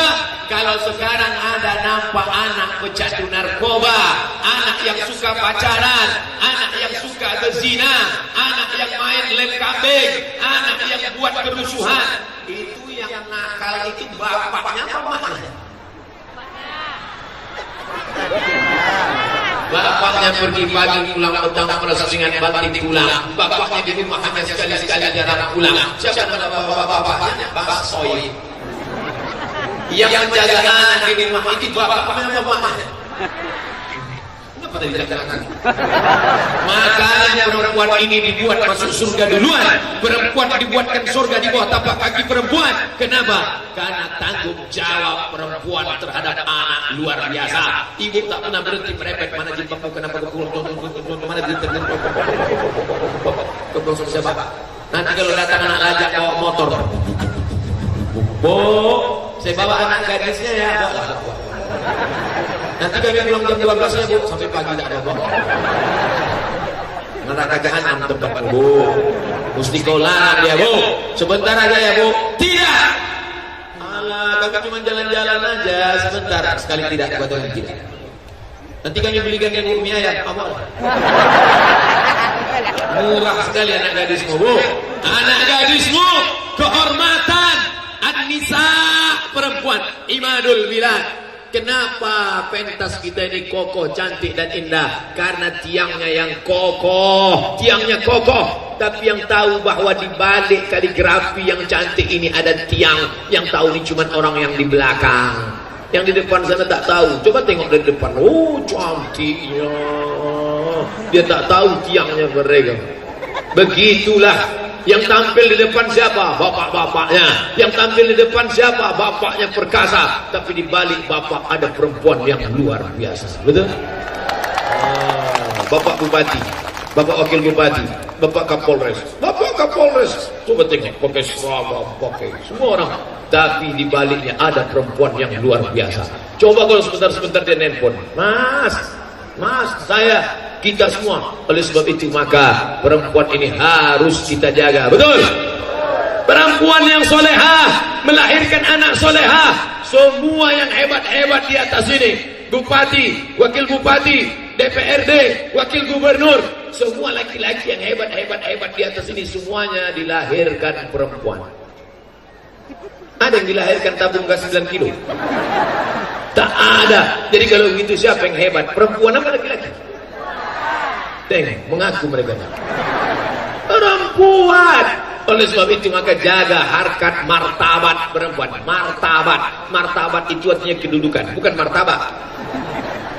kalau sekarang ada nampak anak pecandu narkoba, anak yang suka pacaran, anak yang suka berzina, anak yang main lem kambing, anak yang buat kerusuhan, itu yang nakal itu bapaknya apa maknya? Bapaknya pergi pagi pulang petang merasa dengan batin pulang. Bapaknya di rumah hanya sekali-sekali jarang pulang. Siapa nama bapaknya? Bang Soy. Yang menjaga anak di rumah itu bapaknya apa mamanya? Kenapa tadi dikatakan? Makanya perempuan ini dibuat masuk surga duluan. Perempuan dibuatkan surga di bawah tapak kaki perempuan. Kenapa? Karena tanggung jawab perempuan terhadap anak luar biasa. Ibu tak pernah berhenti merepet mana jilbabmu, kenapa kepulung, mana berhenti ke belakang siapa? Nanti kalau datang anak lajak bawa motor, Bu, saya bawa anak gadisnya ya. Nanti kami pulang jam 12 ya Bu, sampai pagi tidak ada bawa. Neraka jahanam tempat Bu. Mesti kau larang dia Bu. Sebentar aja ya Bu. Tidak. Alah, kami cuma jalan-jalan aja sebentar. Sekali tidak buat orang tidak. Nanti kami belikan yang mie ayam. Apa? Murah sekali anak gadismu Bu. Anak gadismu kehormatan An-Nisa, perempuan Imadul Bilad. Kenapa pentas kita ini kokoh, cantik dan indah? Karena tiangnya yang kokoh, tiangnya kokoh. Tapi yang tahu bahwa di balik kaligrafi yang cantik ini ada tiang. Yang tahu ini cuma orang yang di belakang. Yang di depan sana tak tahu. Coba tengok dari depan. Oh, cantiknya. Dia tak tahu tiangnya mereka. Begitulah. Yang tampil di depan siapa? Bapak-bapaknya. Yang tampil di depan siapa? Bapaknya perkasa. Tapi di balik bapak ada perempuan yang luar biasa. Betul? Bapak Bupati, Bapak Wakil Bupati, Bapak Kapolres, Bapak Kapolres. Coba tengok, pakai seragam, pakai semua orang. Tapi di baliknya ada perempuan yang luar biasa. Coba kalau sebentar-sebentar dia nelpon, Mas, kita semua. Oleh sebab itu maka perempuan ini harus kita jaga. Betul? Perempuan yang solehah melahirkan anak solehah. Semua yang hebat-hebat di atas ini, Bupati, Wakil Bupati, DPRD, Wakil Gubernur, semua laki-laki yang hebat-hebat di atas ini semuanya dilahirkan perempuan. Ada yang dilahirkan tabung gas 9 kilo? Tak ada. Jadi kalau begitu siapa yang hebat? Perempuan apa laki-laki? Tengok, mengaku mereka perempuan. Oleh sebab itu maka jaga harkat martabat perempuan. Martabat itu artinya kedudukan, bukan martabak.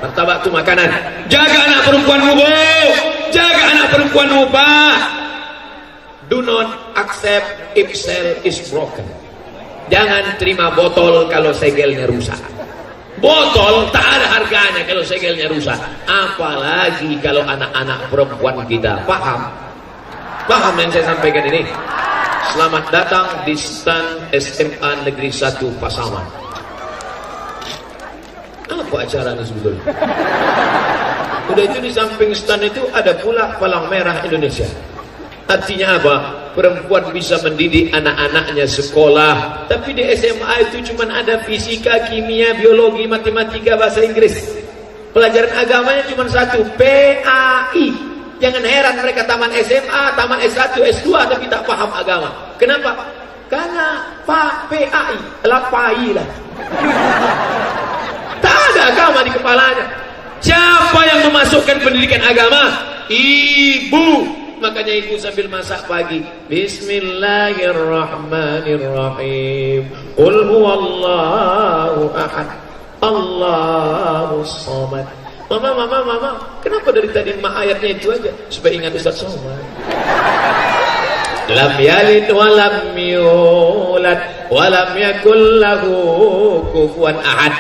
Martabak itu makanan. Jaga anak perempuanmu Bu. Jaga anak perempuanmu Pak. Do not accept if cell is broken. Jangan terima botol kalau segelnya rusak. Botol tak ada harganya kalau segelnya rusak. Apalagi kalau anak-anak perempuan kita. Paham yang saya sampaikan ini? Selamat datang di stand SMA Negeri 1 Pasaman. Apa acara ini sebetulnya? Udah itu di samping stand itu ada pula palang merah Indonesia. Artinya apa? Perempuan bisa mendidik anak-anaknya sekolah. Tapi di SMA itu cuma ada fisika, kimia, biologi, matematika, bahasa Inggris. Pelajaran agamanya cuma satu, PAI. Jangan heran mereka taman SMA, taman S1, S2 tapi tak paham agama. Kenapa? Karena PAI, PAI lah. Tak ada agama di kepalanya. Siapa yang memasukkan pendidikan agama? Ibu. Makanya ibu sambil masak pagi, Bismillahirrahmanirrahim. Qul huwallahu ahad, Allahus samad. Mama, kenapa dari tadi ayatnya itu aja? Supaya ingat Ustaz Somad. Lam yalid wa lam yulad wa lam yakul lahu kufuwan ahad.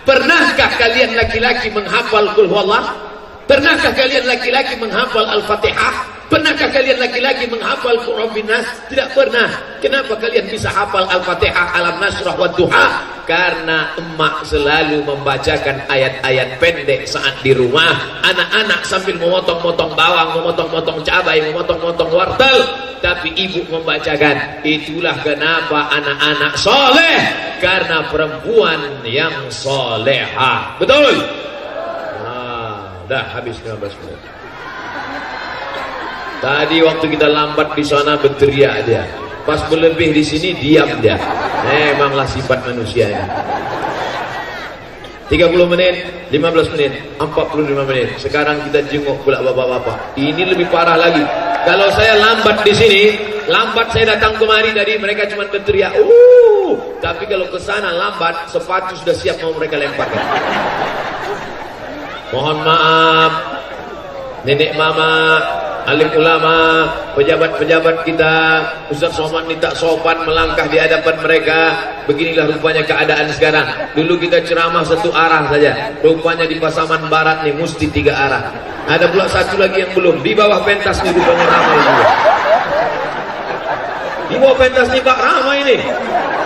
Pernahkah kalian laki-laki menghafal qul huwallah? Pernahkah kalian laki-laki menghafal Al-Fatihah? Pernahkah kalian laki-laki menghafal Qur'an bin Nas? Tidak pernah. Kenapa kalian bisa hafal Al-Fatihah, Alam Nasrah, wa Duha? Karena emak selalu membacakan ayat-ayat pendek saat di rumah. Anak-anak sambil memotong-motong bawang, memotong-motong cabai, memotong-motong wortel. Tapi ibu membacakan. Itulah kenapa anak-anak soleh. Karena perempuan yang solehah. Betul? Dah habis 15 menit. Tadi waktu kita lambat di sana berteriak dia. Pas berlebih di sini diam dia. Memanglah sifat manusia ini. 30 menit, 15 menit, 45 menit. Sekarang kita jenguk pula bapak-bapak. Ini lebih parah lagi. Kalau saya lambat di sini, lambat saya datang kemari tadi mereka cuma berteriak. Tapi kalau ke sana lambat, sepatu sudah siap mau mereka lemparkan. Mohon maaf, nenek mama, alim ulama, pejabat-pejabat kita, Ustaz Somad ini tak sopan melangkah di hadapan mereka. Beginilah rupanya keadaan sekarang. Dulu kita ceramah satu arah saja, rupanya di Pasaman Barat nih mesti 3 arah. Ada pula satu lagi yang belum, di bawah pentas nih rupanya ramai juga. Di bawah pentas nih Pak, ramai nih.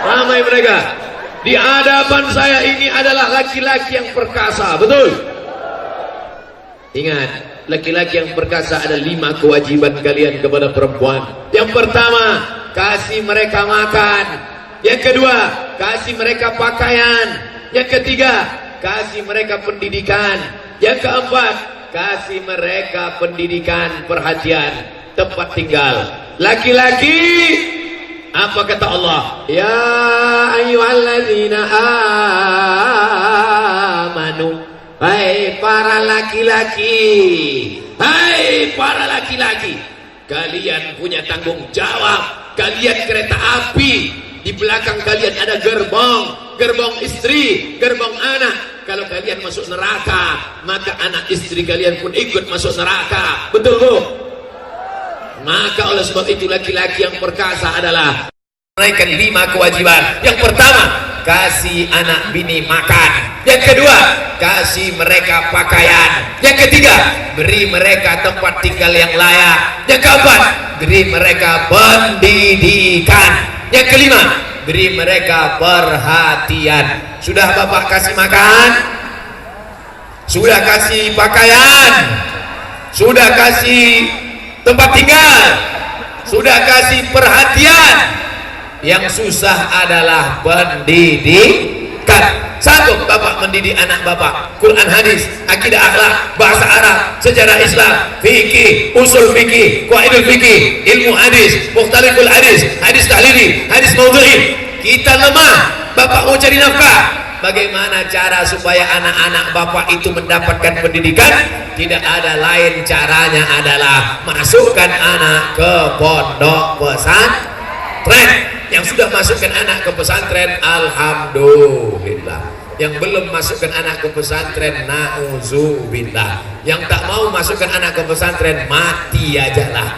Ramai mereka. Di hadapan saya ini adalah laki-laki yang perkasa, betul? Ingat, laki-laki yang perkasa ada 5 kewajiban kalian kepada perempuan. Yang pertama, kasih mereka makan. Yang kedua, kasih mereka pakaian. Yang ketiga, kasih mereka pendidikan. Yang keempat, kasih mereka pendidikan, perhatian, tempat tinggal. Laki-laki, apa kata Allah? Ya ayyuhalladzina amanu, hai para laki-laki, hai para laki-laki, kalian punya tanggung jawab. Kalian kereta api, di belakang kalian ada gerbong istri, gerbong anak. Kalau kalian masuk neraka, maka anak istri kalian pun ikut masuk neraka. Betul Bu? Maka oleh sebab itu laki-laki yang perkasa adalah menunaikan 5 kewajiban. Yang pertama, kasih anak bini makan. Yang kedua, kasih mereka pakaian. Yang ketiga, beri mereka tempat tinggal yang layak. Yang keempat, beri mereka pendidikan. Yang kelima, beri mereka perhatian. Sudah Bapak kasih makan? Sudah kasih pakaian? Sudah kasih tempat tinggal? Sudah kasih perhatian? Yang susah adalah pendidikan. Sanggup Bapak mendidik anak Bapak Quran, hadis, akidah, akhlak, bahasa Arab, sejarah Islam, fikih, usul fikih, qaidul fikih, ilmu hadis, mukhtaliful hadis, hadis tahlili, hadis maudhu'i. Kita lemah, Bapak mau cari nafkah. Bagaimana cara supaya anak-anak Bapak itu mendapatkan pendidikan? Tidak ada lain caranya adalah masukkan anak ke pondok pesantren. Yang sudah masukkan anak ke pesantren, alhamdulillah. Yang belum masukkan anak ke pesantren, nauzubillah. Yang tak mau masukkan anak ke pesantren, mati aja lah.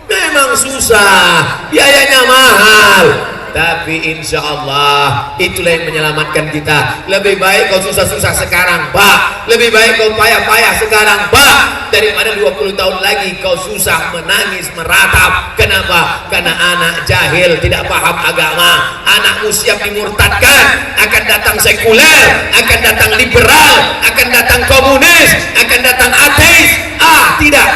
Memang susah, biayanya mahal, tapi insya Allah itulah yang menyelamatkan kita. Lebih baik kau susah-susah sekarang Pak, lebih baik kau payah-payah sekarang Pak, daripada 20 tahun lagi kau susah menangis meratap. Kenapa? Karena anak jahil, tidak paham agama. Anakmu siap dimurtadkan, akan datang sekuler, akan datang liberal, akan datang komunis, akan datang ateis. Tidak,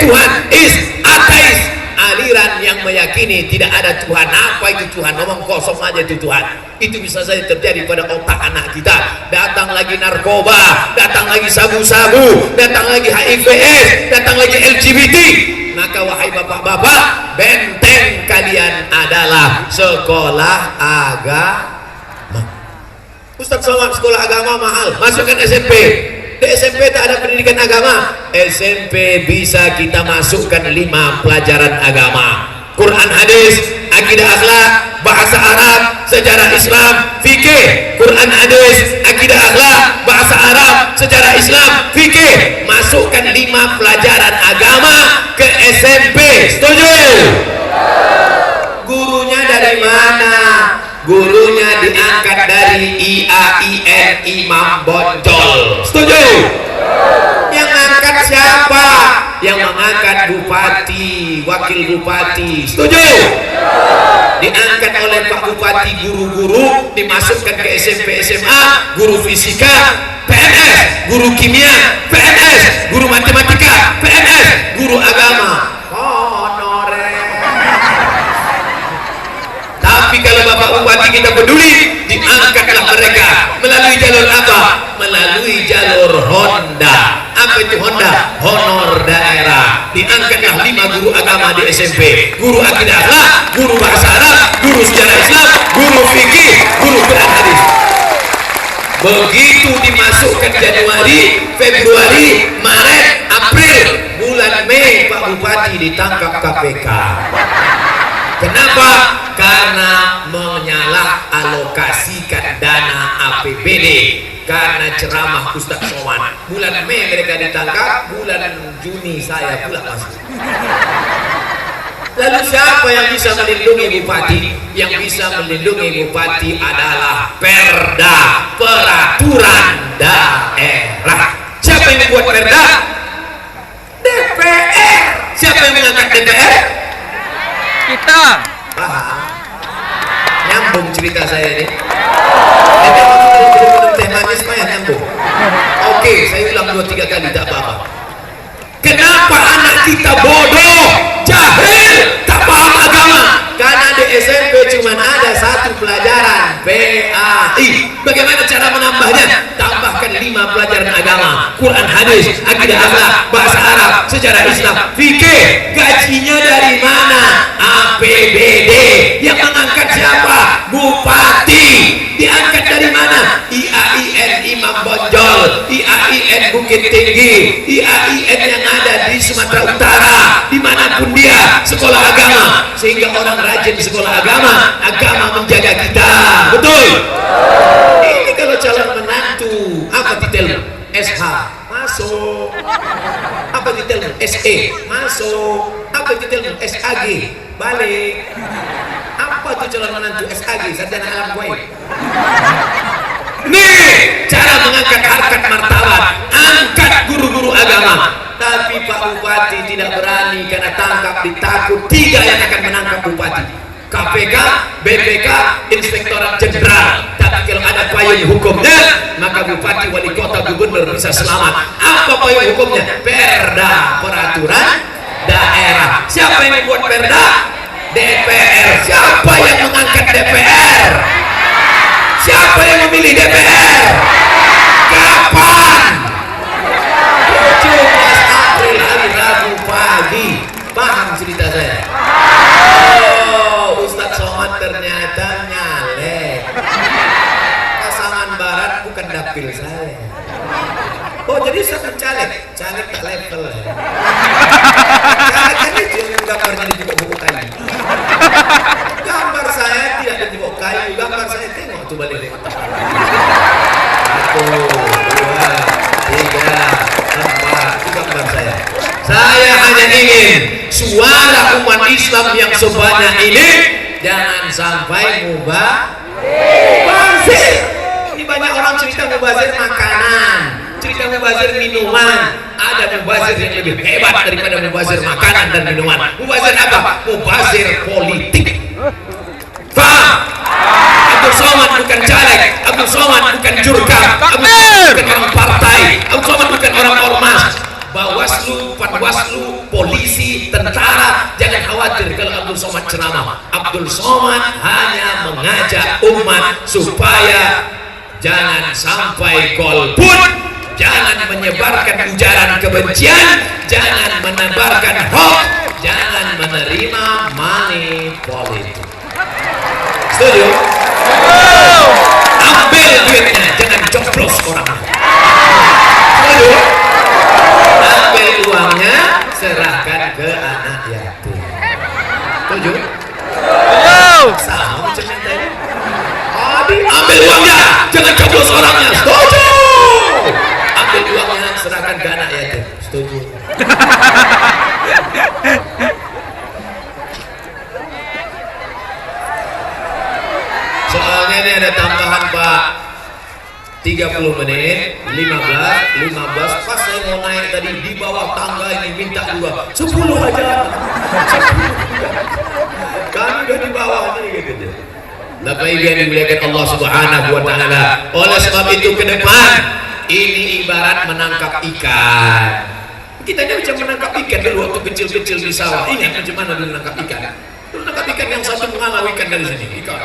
Tuhan is ateis. Aliran yang meyakini tidak ada Tuhan. Apa itu Tuhan? Ngomong kosong aja itu Tuhan. Itu bisa saja terjadi pada otak anak kita. Datang lagi narkoba, datang lagi sabu-sabu, datang lagi HIV/AIDS, datang lagi LGBT. Maka wahai bapak-bapak, benteng kalian adalah sekolah agama. Ustaz Somad, sekolah agama mahal, masukkan SMP. Di SMP tak ada pendidikan agama. SMP bisa kita masukkan 5 pelajaran agama: Quran, hadis, akidah, akhlak, bahasa Arab, sejarah Islam, fikih. Quran, hadis, akidah, akhlak, bahasa Arab, sejarah Islam, fikih. Masukkan 5 pelajaran agama ke SMP. Setuju? Gurunya dari mana? Gurunya diangkat dari IAIN, Imam Bonjol. Setuju? Yang angkat siapa? Yang mengangkat bupati, wakil bupati. Setuju? Diangkat oleh Pak Bupati guru-guru, dimasukkan ke SMP SMA, guru fisika PNS, guru kimia PNS, guru matematika PNS, guru agama honorer. Tapi kalau Bapak Bupati kita peduli, diangkatlah mereka melalui jalur apa? Melalui jalur Honda. Apa itu Honda? Honor daerah. Diangkatlah 5 guru agama di SMP: guru akidah akhlak, guru bahasa Arab, guru sejarah Islam, guru fikih, guru Quran hadis. Begitu dimasukkan Januari, Februari, Maret, April, bulan Mei Pak Bupati ditangkap KPK. Kenapa? Karena menyalah alokasikan dana APBD, karena ceramah Ustaz Somad. Bulan Mei mereka ditangkap, bulan Juni saya pula masuk. Lalu siapa yang bisa melindungi bupati? Yang bisa melindungi bupati adalah Perda, peraturan daerah. Siapa yang membuat Perda? DPR. Siapa yang mengangkat DPR? cerita saya ini? Ente mau minum teh manis mah ya nyambung. Oke, saya ulang 2-3 kali tak apa-apa. Kenapa anak kita bodoh, jahil, tak paham agama? Karena di SMP cuma ada satu pelajaran PAI. Bagaimana cara menambahnya? Tambahkan 5 pelajaran agama: Quran, hadis, akidah, akhlak, bahasa Arab, sejarah Islam, fikih. Gajinya dari mana? APBD. Yang mengangkat siapa? Bupati. Diangkat dari mana? IAIN Imam Bonjol, IAIN Bukit Tinggi, IAIN yang ada di Sumatera Utara, dimanapun dia, sekolah agama. Sehingga orang rajin sekolah agama, agama menjaga kita. Betul? Ini kalau calon menantu, apa titelmu? SH, masuk. Apa titelmu? SE, masuk. Apa titelmu? SAG, balik. Apa tuh calon menantu? SAG, sarjana alam gaib. Nih cara mengangkat harkat martabat, angkat guru-guru agama. Tapi Pak Bupati tidak berani karena tangkap ditakut 3 yang akan menangkap Bupati: KPK, BPK, Inspektorat Jenderal. Tapi kalau ada payung hukumnya, maka Bupati, Wali Kota, Gubernur bisa selamat. Apa payung hukumnya? Perda, peraturan daerah. Siapa yang membuat perda? DPR. Siapa yang mengangkat DPR? Siapa yang memilih DPR? Kapan? 17 April, hari Rabu pagi. Paham cerita saya? Oh, Ustadz Somad ternyata nyalek. Pasangan Barat bukan dapil saya. Oh, jadi Ustadz caleg tak level ya. Caleg kan itu gambarnya di buku kayu. Gambar saya tidak di buku kayu, gambar saya tengok tuh balik. 1, 2, 3, 4, itu gambar saya. Saya hanya ingin suara umat Islam yang sebanyak ini jangan sampai mubazir. Ini banyak orang cerita mubazir makanan, cerita mubazir minuman. Ada mubazir yang lebih hebat daripada mubazir makanan dan minuman. Mubazir apa? Mubazir politik. Faham? Abdul Somad bukan caleg, Abdul Somad bukan jurkam, Abdul Somad bukan orang partai, Abdul Somad bukan orang ormas. Bawaslu, Panwaslu, polisi, tentara, jangan khawatir kalau Abdul Somad ceramah. Abdul Somad hanya mengajak umat supaya jangan sampai golput, jangan menyebarkan ujaran kebencian, jangan menebarkan hoax, jangan menerima money politik. Setuju? Ambil duitnya, jangan coblos orang. Setuju? Ambil uangnya, serahkan ke anak yatim. Setuju? Sama macam yang tadi. Ambil uangnya, jangan coblos orangnya. Setuju? Ambil uangnya, serahkan ke anak yatim. Setuju? Soalnya ini ada tambahan Pak, 30 menit, 15, pas saya mau naik tadi di bawah tangga ini minta 2, 10 aja. Kami udah di bawah ini gitu. Bapak Ibu yang dimuliakan Allah Subhanahu wa taala. Oleh sebab itu ke depan ini ibarat menangkap ikan. Kita aja bisa menangkap ikan dulu waktu kecil-kecil di sawah. Ingat macam mana dulu menangkap ikan? Dulu menangkap ikan yang satu mengalau ikan dari sini. Ikan,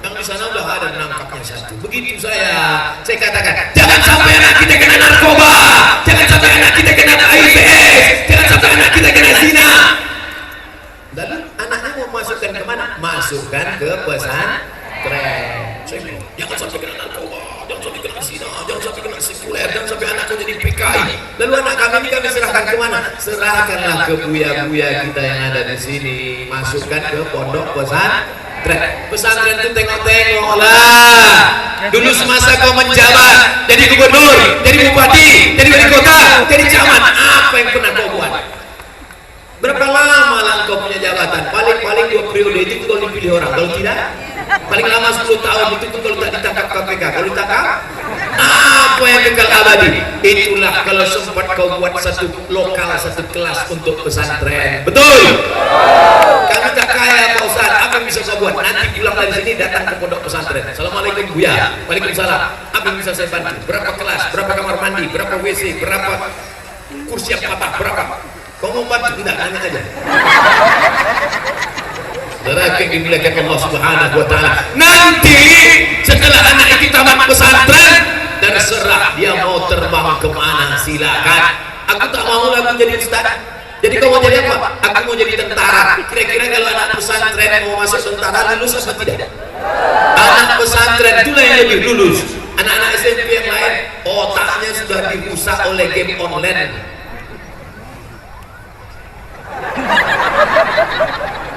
yang di sana udah ada menangkapnya satu. Begitu saya katakan, jangan sampai anak kita kena narkoba, jangan sampai anak kita kena AIDS, jangan sampai anak kita kena zina. Lalu anaknya mau masukkan kemana? Masukkan ke pesantren. Jangan sampai kena narkoba, jangan sampai kena zina, jangan sampai kena sekuler, jangan sampai anakku jadi PKI. Lalu anak kami ini kami serahkan kemana? Serahkanlah ke buya-buya kita yang ada di sini. Masukkan ke pondok pesantren. Pesantren itu tengok-tengok lah. Dulu semasa kau menjabat, jadi gubernur, jadi bupati, jadi wali kota, jadi camat, apa yang pernah kau buat? Berapa lama lah kau punya jabatan? Paling-paling 2 periode itu kalau dipilih orang. Kalau tidak, paling lama 10 tahun itu kalau tak ditangkap KPK. Kalau ditangkap, apa yang bekal abadi. Itulah kalau sempat kau buat satu lokal, satu kelas untuk pesantren. Betul? Kami tak kaya Pak Ustaz, apa yang bisa saya buat? Nanti pulang dari sini datang ke pondok pesantren. Assalamualaikum Buya. Waalaikumsalam. Apa yang bisa saya bantu? Berapa kelas? Berapa kamar mandi? Berapa WC? Berapa kursi yang patah? Berapa? Kau mau bantu? Tidak, nanya aja. Saudara yang dimuliakan Allah Subhanahu wa taala. Nanti setelah anak itu tamat pesantren dan serah dia mau terbang kemana silakan. Aku tak mau lagi jadi ustaz. Jadi kau mau jadi apa? Aku mau jadi tentara. Kira-kira kalau anak pesantren mau masuk tentara lulus apa tidak? Anak pesantren itulah yang lebih lulus. Anak-anak SMP yang lain otaknya sudah dirusak oleh game online.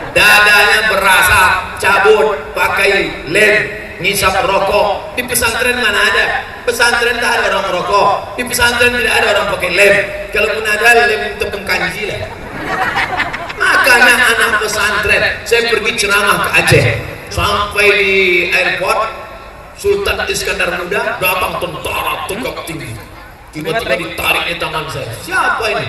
Dadanya berasa cabut, pakai lem, ngisap rokok. Di pesantren mana ada? Pesantren tak ada orang rokok. Di pesantren tidak ada orang pakai lem. Kalaupun ada lem tepung kanji lah. Makanya anak pesantren, saya pergi ceramah ke Aceh, sampai di airport Sultan Iskandar Muda, datang tentara tegak tinggi. Tiba-tiba ditariknya tangan saya. Siapa ini?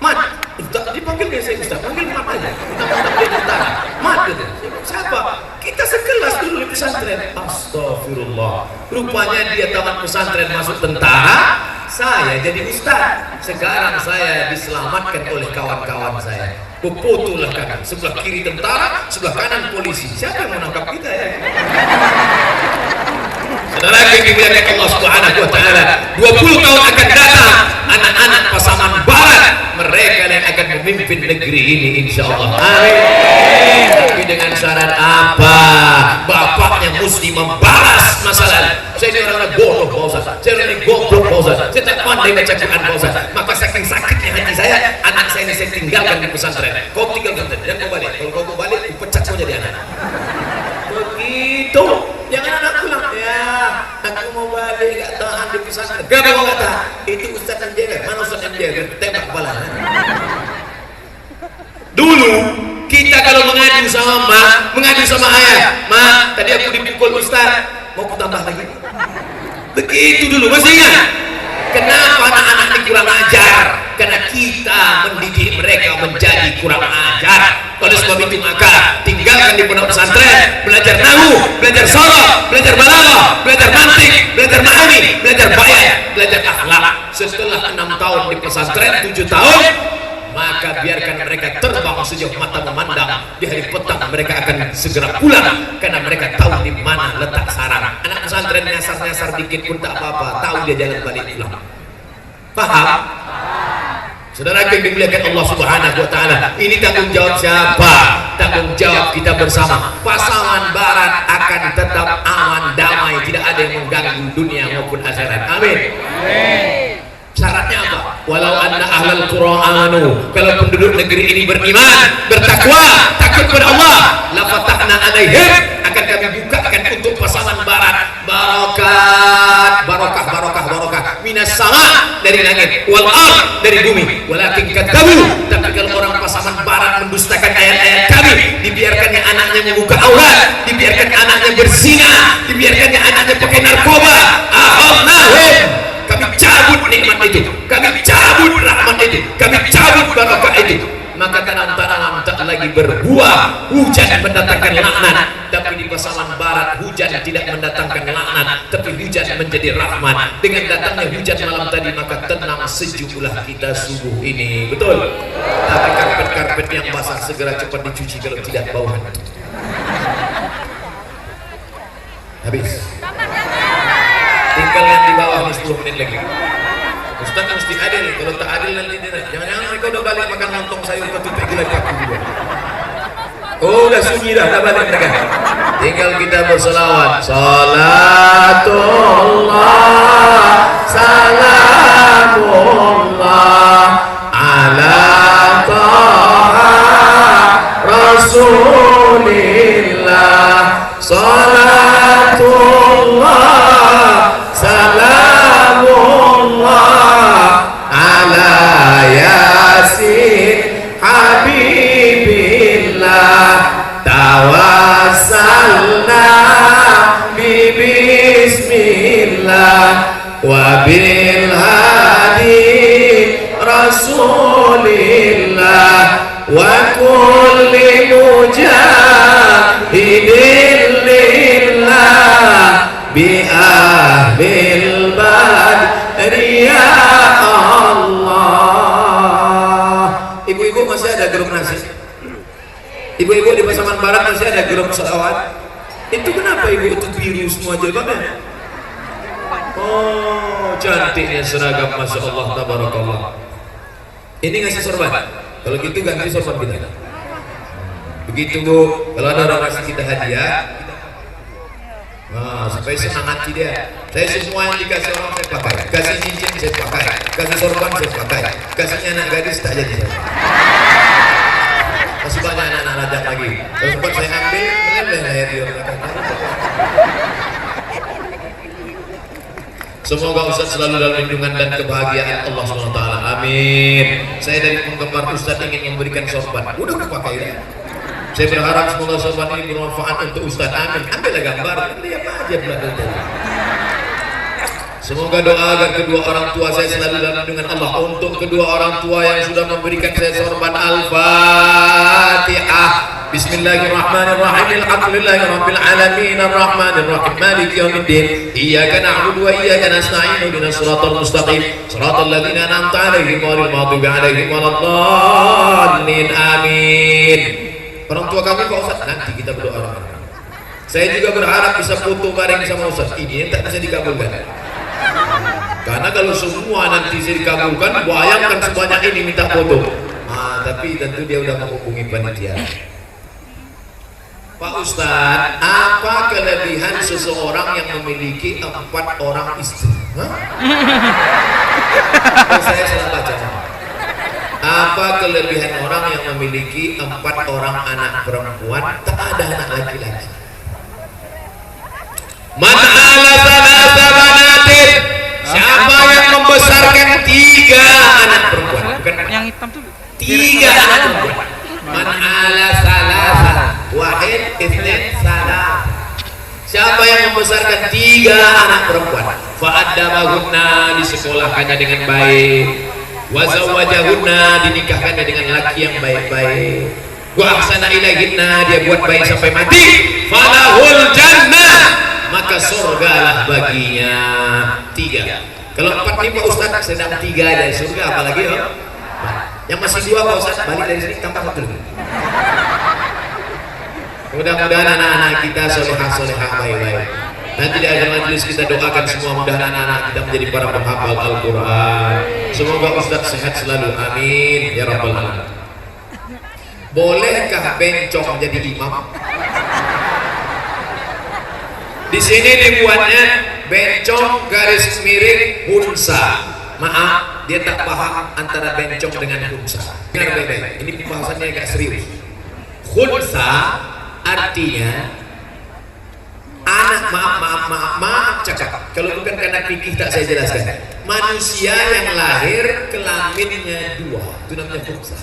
Mat, Ustaz, dipanggil dia saya Ustaz, panggil Mat aja. Dia tentara. Mat gitu. Siapa? Kita sekelas dulu di pesantren. Astagfirullah. Rupanya dia tamat pesantren masuk tentara, saya jadi Ustaz. Sekarang saya diselamatkan oleh kawan-kawan saya. Bepotulah kanan, sebelah kiri tentara, sebelah kanan polisi. Siapa yang menangkap kita ya? Saudara yang dimuliakan Allah Subhanahu wa taala, 20 tahun akan datang anak-anak Pasaman Barat, mereka yang akan memimpin negeri ini insyaallah. Amin. Tapi dengan syarat apa? Bapaknya mesti membalas masa lalu. Saya ini orang bodoh Pak Ustaz. Saya ini goblok Pak Ustaz. Saya tak pandai baca Quran Pak Ustaz. Maka saking sakitnya hati saya, anak saya ini saya tinggalkan di pesantren. Kau tinggalkan dan kau balik. Kalau kau balik, dipecat kau jadi anak. Begitu. Jangan anak pulang. Ya, aku mau balik, gak tahan di pesantren. Kenapa kau gak tahan? Itu Ustaz yang jaga. Mana Ustaz yang jaga? Tembak kepala. Dulu kita kalau mengadu sama mak, mengadu sama ayah, mak, tadi aku dipukul Ustaz, mau ku tambah lagi. Begitu dulu, masih ingat? Kenapa anak-anak ini kurang ajar? Karena kita mendidik mereka menjadi kurang ajar. Oleh sebab itu maka tinggalkan di pondok pesantren, belajar nahu, belajar sorof, belajar balaghah, belajar mantik, belajar ma'ani, belajar bayan, belajar akhlak. Setelah 6 tahun di pesantren, 7 tahun, maka biarkan mereka terbang sejauh mata memandang. Di hari petang mereka akan segera pulang karena mereka tahu di mana letak sarang. Anak pesantren nyasar-nyasar dikit pun tak apa-apa, tahu dia jalan balik pulang. Paham? Saudara yang dimuliakan Allah Subhanahu wa taala, ini tanggung jawab siapa? Tanggung jawab kita bersama. Pasaman Barat akan tetap aman damai, tidak ada yang mengganggu dunia maupun akhirat. Amin. Syaratnya apa? Walau anna ahlal qura amanu, kalau penduduk negeri ini beriman, bertakwa, takut kepada Allah, la fatahna alaihim, akan kami bukakan untuk Pasaman Barat barokat, barokah minas sama, dari langit, wal ard, dari bumi. Walakin kadzabu, tapi kalau orang Pasaman Barat mendustakan ayat-ayat kami, dibiarkannya anaknya membuka aurat, dibiarkan anaknya berzina, dibiarkannya anaknya pakai narkoba, ahallahum, kami cabut nikmat itu, kami cabut rahmat itu, kami cabut barokah itu. Maka tanam-tanaman tak lagi berbuah, hujan mendatangkan laknat. Tapi di Pasaman Barat hujan tidak mendatangkan laknat, tapi hujan menjadi rahmat. Dengan datangnya hujan malam tadi maka tenang sejuklah kita subuh ini. Betul? Tapi karpet-karpet yang basah segera cepat dicuci kalau tidak bau. Habis. Tinggal yang di bawah nih 10 menit lagi. Ustaz mesti adil, kalau tak adil nanti dia. Jangan-jangan mereka udah balik makan lontong sayur ketupat gila kaku juga. Oh udah sunyi dah balik mereka. Tinggal kita berselawat. Salatullah, salamullah ala taha rasulillah. Salatullah, salamullah ala yasin habibillah. Tawassalna bi bismillah wa bi mujahidin lillah bi ahlil badri ya Allah. Ibu-ibu masih ada grup nasi? Ibu-ibu di Pasaman Barat masih ada grup selawat? Itu kenapa ibu itu biru semua jilbabnya? Oh, cantiknya seragam, masya Allah, tabarakallah. Ini ngasih sorban. Kalau gitu ganti sorban kita. Begitu Bu, kalau ada orang kasih kita hadiah, nah, supaya semangat dia. Saya semua yang dikasih orang saya pakai, kasih cincin saya pakai, kasih sorban saya pakai, kasihnya anak gadis tak jadi saya. Masih banyak anak-anak lajang lagi. Kalau sempat saya ambil, meleleh leher dia. Semoga Ustaz selalu dalam lindungan dan kebahagiaan Allah SWT. Amin. Saya dari penggemar Ustaz ingin memberikan sorban. Udah kepakai ya. Saya berharap semoga sorban ini bermanfaat untuk Ustaz. Amin. Ambillah gambar, lihat aja belakang. Semoga doa agar kedua orang tua saya selalu dalam lindungan Allah. Untuk kedua orang tua yang sudah memberikan saya sorban, Al-Fatihah. Bismillahirrahmanirrahim. Alhamdulillahirabbil alamin arrahmanir rahim maliki yaumiddin. Iyyaka na'budu wa iyyaka nasta'in. Ihdinas siratal mustaqim. Shiratal ladzina an'amta 'alaihim ghairil maghdubi 'alaihim waladdallin. Amin. Orang tua kami Pak Ustaz, nanti kita berdoa. Saya juga berharap bisa foto bareng sama Ustaz. Ini yang tak bisa dikabulkan. Karena kalau semua nanti bisa dikabulkan, bayangkan sebanyak ini minta foto. Tapi tentu dia udah menghubungi panitia. Pak Ustadz, apa kelebihan seseorang yang memiliki 4 orang istri? Saya salah baca. Apa kelebihan orang yang memiliki 4 orang anak perempuan, tak ada anak laki-laki? Man ala salasa banatin. Siapa yang membesarkan 3 anak perempuan? Bukan yang hitam tuh 3 anak perempuan. Man ala salasa wahid itsnain salah. Siapa yang membesarkan 3 anak perempuan, fa'addabahunna, disekolahkannya dengan baik, wa zawwajahunna, dinikahkannya dengan laki yang baik-baik, wa ahsana ilaihinna, dia buat baik sampai mati, falahul jannah, maka surgalah baginya. 3. Kalau 4 nih Pak Ustaz, sedang 3 dari surga, apalagi ya? Yang masih 2 Pak Ustaz, balik dari sini tambah 1. Mudah-mudahan anak-anak kita solehah-solehah baik-baik. Nanti di akhir majelis kita doakan semua, mudah-mudahan anak-anak kita menjadi para penghafal Al-Quran. Semoga Ustaz sehat selalu, amin ya rabbal alamin. Bolehkah bencong jadi imam? Di sini dibuatnya bencong garis miring hunsa. Maaf, dia tak paham antara bencong dengan hunsa. Dengar baik-baik, ini pembahasannya agak serius. Hunsa artinya anak, maaf cakap. Kalau bukan karena fikih tak saya jelaskan. Manusia yang lahir kelaminnya 2, itu namanya hunsa.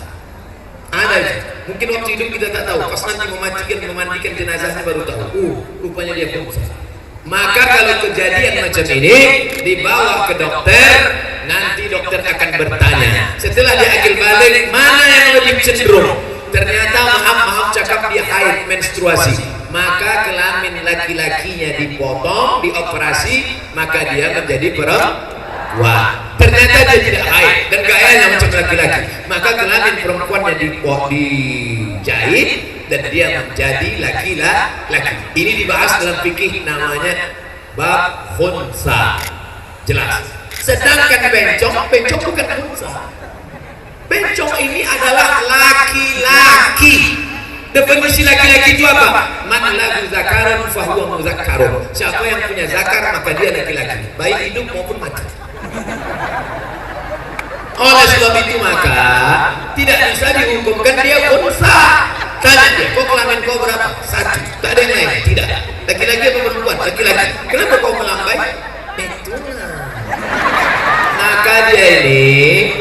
Ada itu. Mungkin waktu hidup kita tak tahu, pas nanti memandikan jenazahnya baru tahu. Rupanya dia hunsa. Maka kalau kejadian macam ini dibawa ke dokter, nanti dokter akan bertanya. Setelah dia akil balik, mana yang lebih cenderung? Ternyata maaf cakap dia haid, menstruasi, maka kelamin laki-lakinya dipotong, dioperasi, maka dia menjadi perempuan. Ternyata dia tidak haid dan gayanya macam laki-laki, maka kelamin perempuannya dijahit dan dia menjadi laki-laki. Ini dibahas dalam fikih, namanya bab khunsa. Jelas. Sedangkan bencong bukan khunsa. Bencong ini adalah laki-laki. Definisi laki-laki itu apa? Man lahu zakarun fahuwa muzakkarun. Siapa yang punya zakar maka dia laki-laki, baik hidup maupun mati. Oleh sebab itu maka tidak bisa dihukumkan dia unsa. Tanya dia, kau kelamin kau berapa? 1. Tak ada yang lain. Tidak. Laki-laki apa perempuan? Laki-laki. Kenapa kau melambai? Itulah. Maka dia ini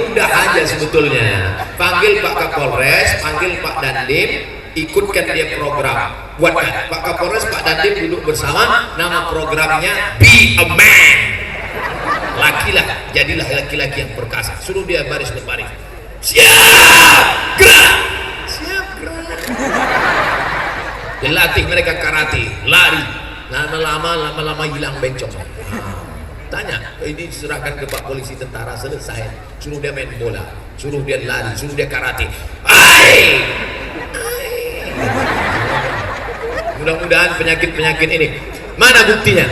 udah aja sebetulnya. Panggil Pak Kapolres, panggil Pak Dandim, ikutkan dia program. Buatkan Pak Kapolres, Pak Dandim duduk bersama, nama programnya Be a Man. Lakilah, jadilah laki-laki yang perkasa. Suruh dia baris berbaris. Siap, gerak. Siap, gerak. dilatih mereka karate, lari, lama-lama hilang bencong. Tanya, ini diserahkan ke Pak Polisi, tentara, selesai. Suruh dia main bola, suruh dia lari, suruh dia karate. Mudah-mudahan penyakit-penyakit ini, mana buktinya?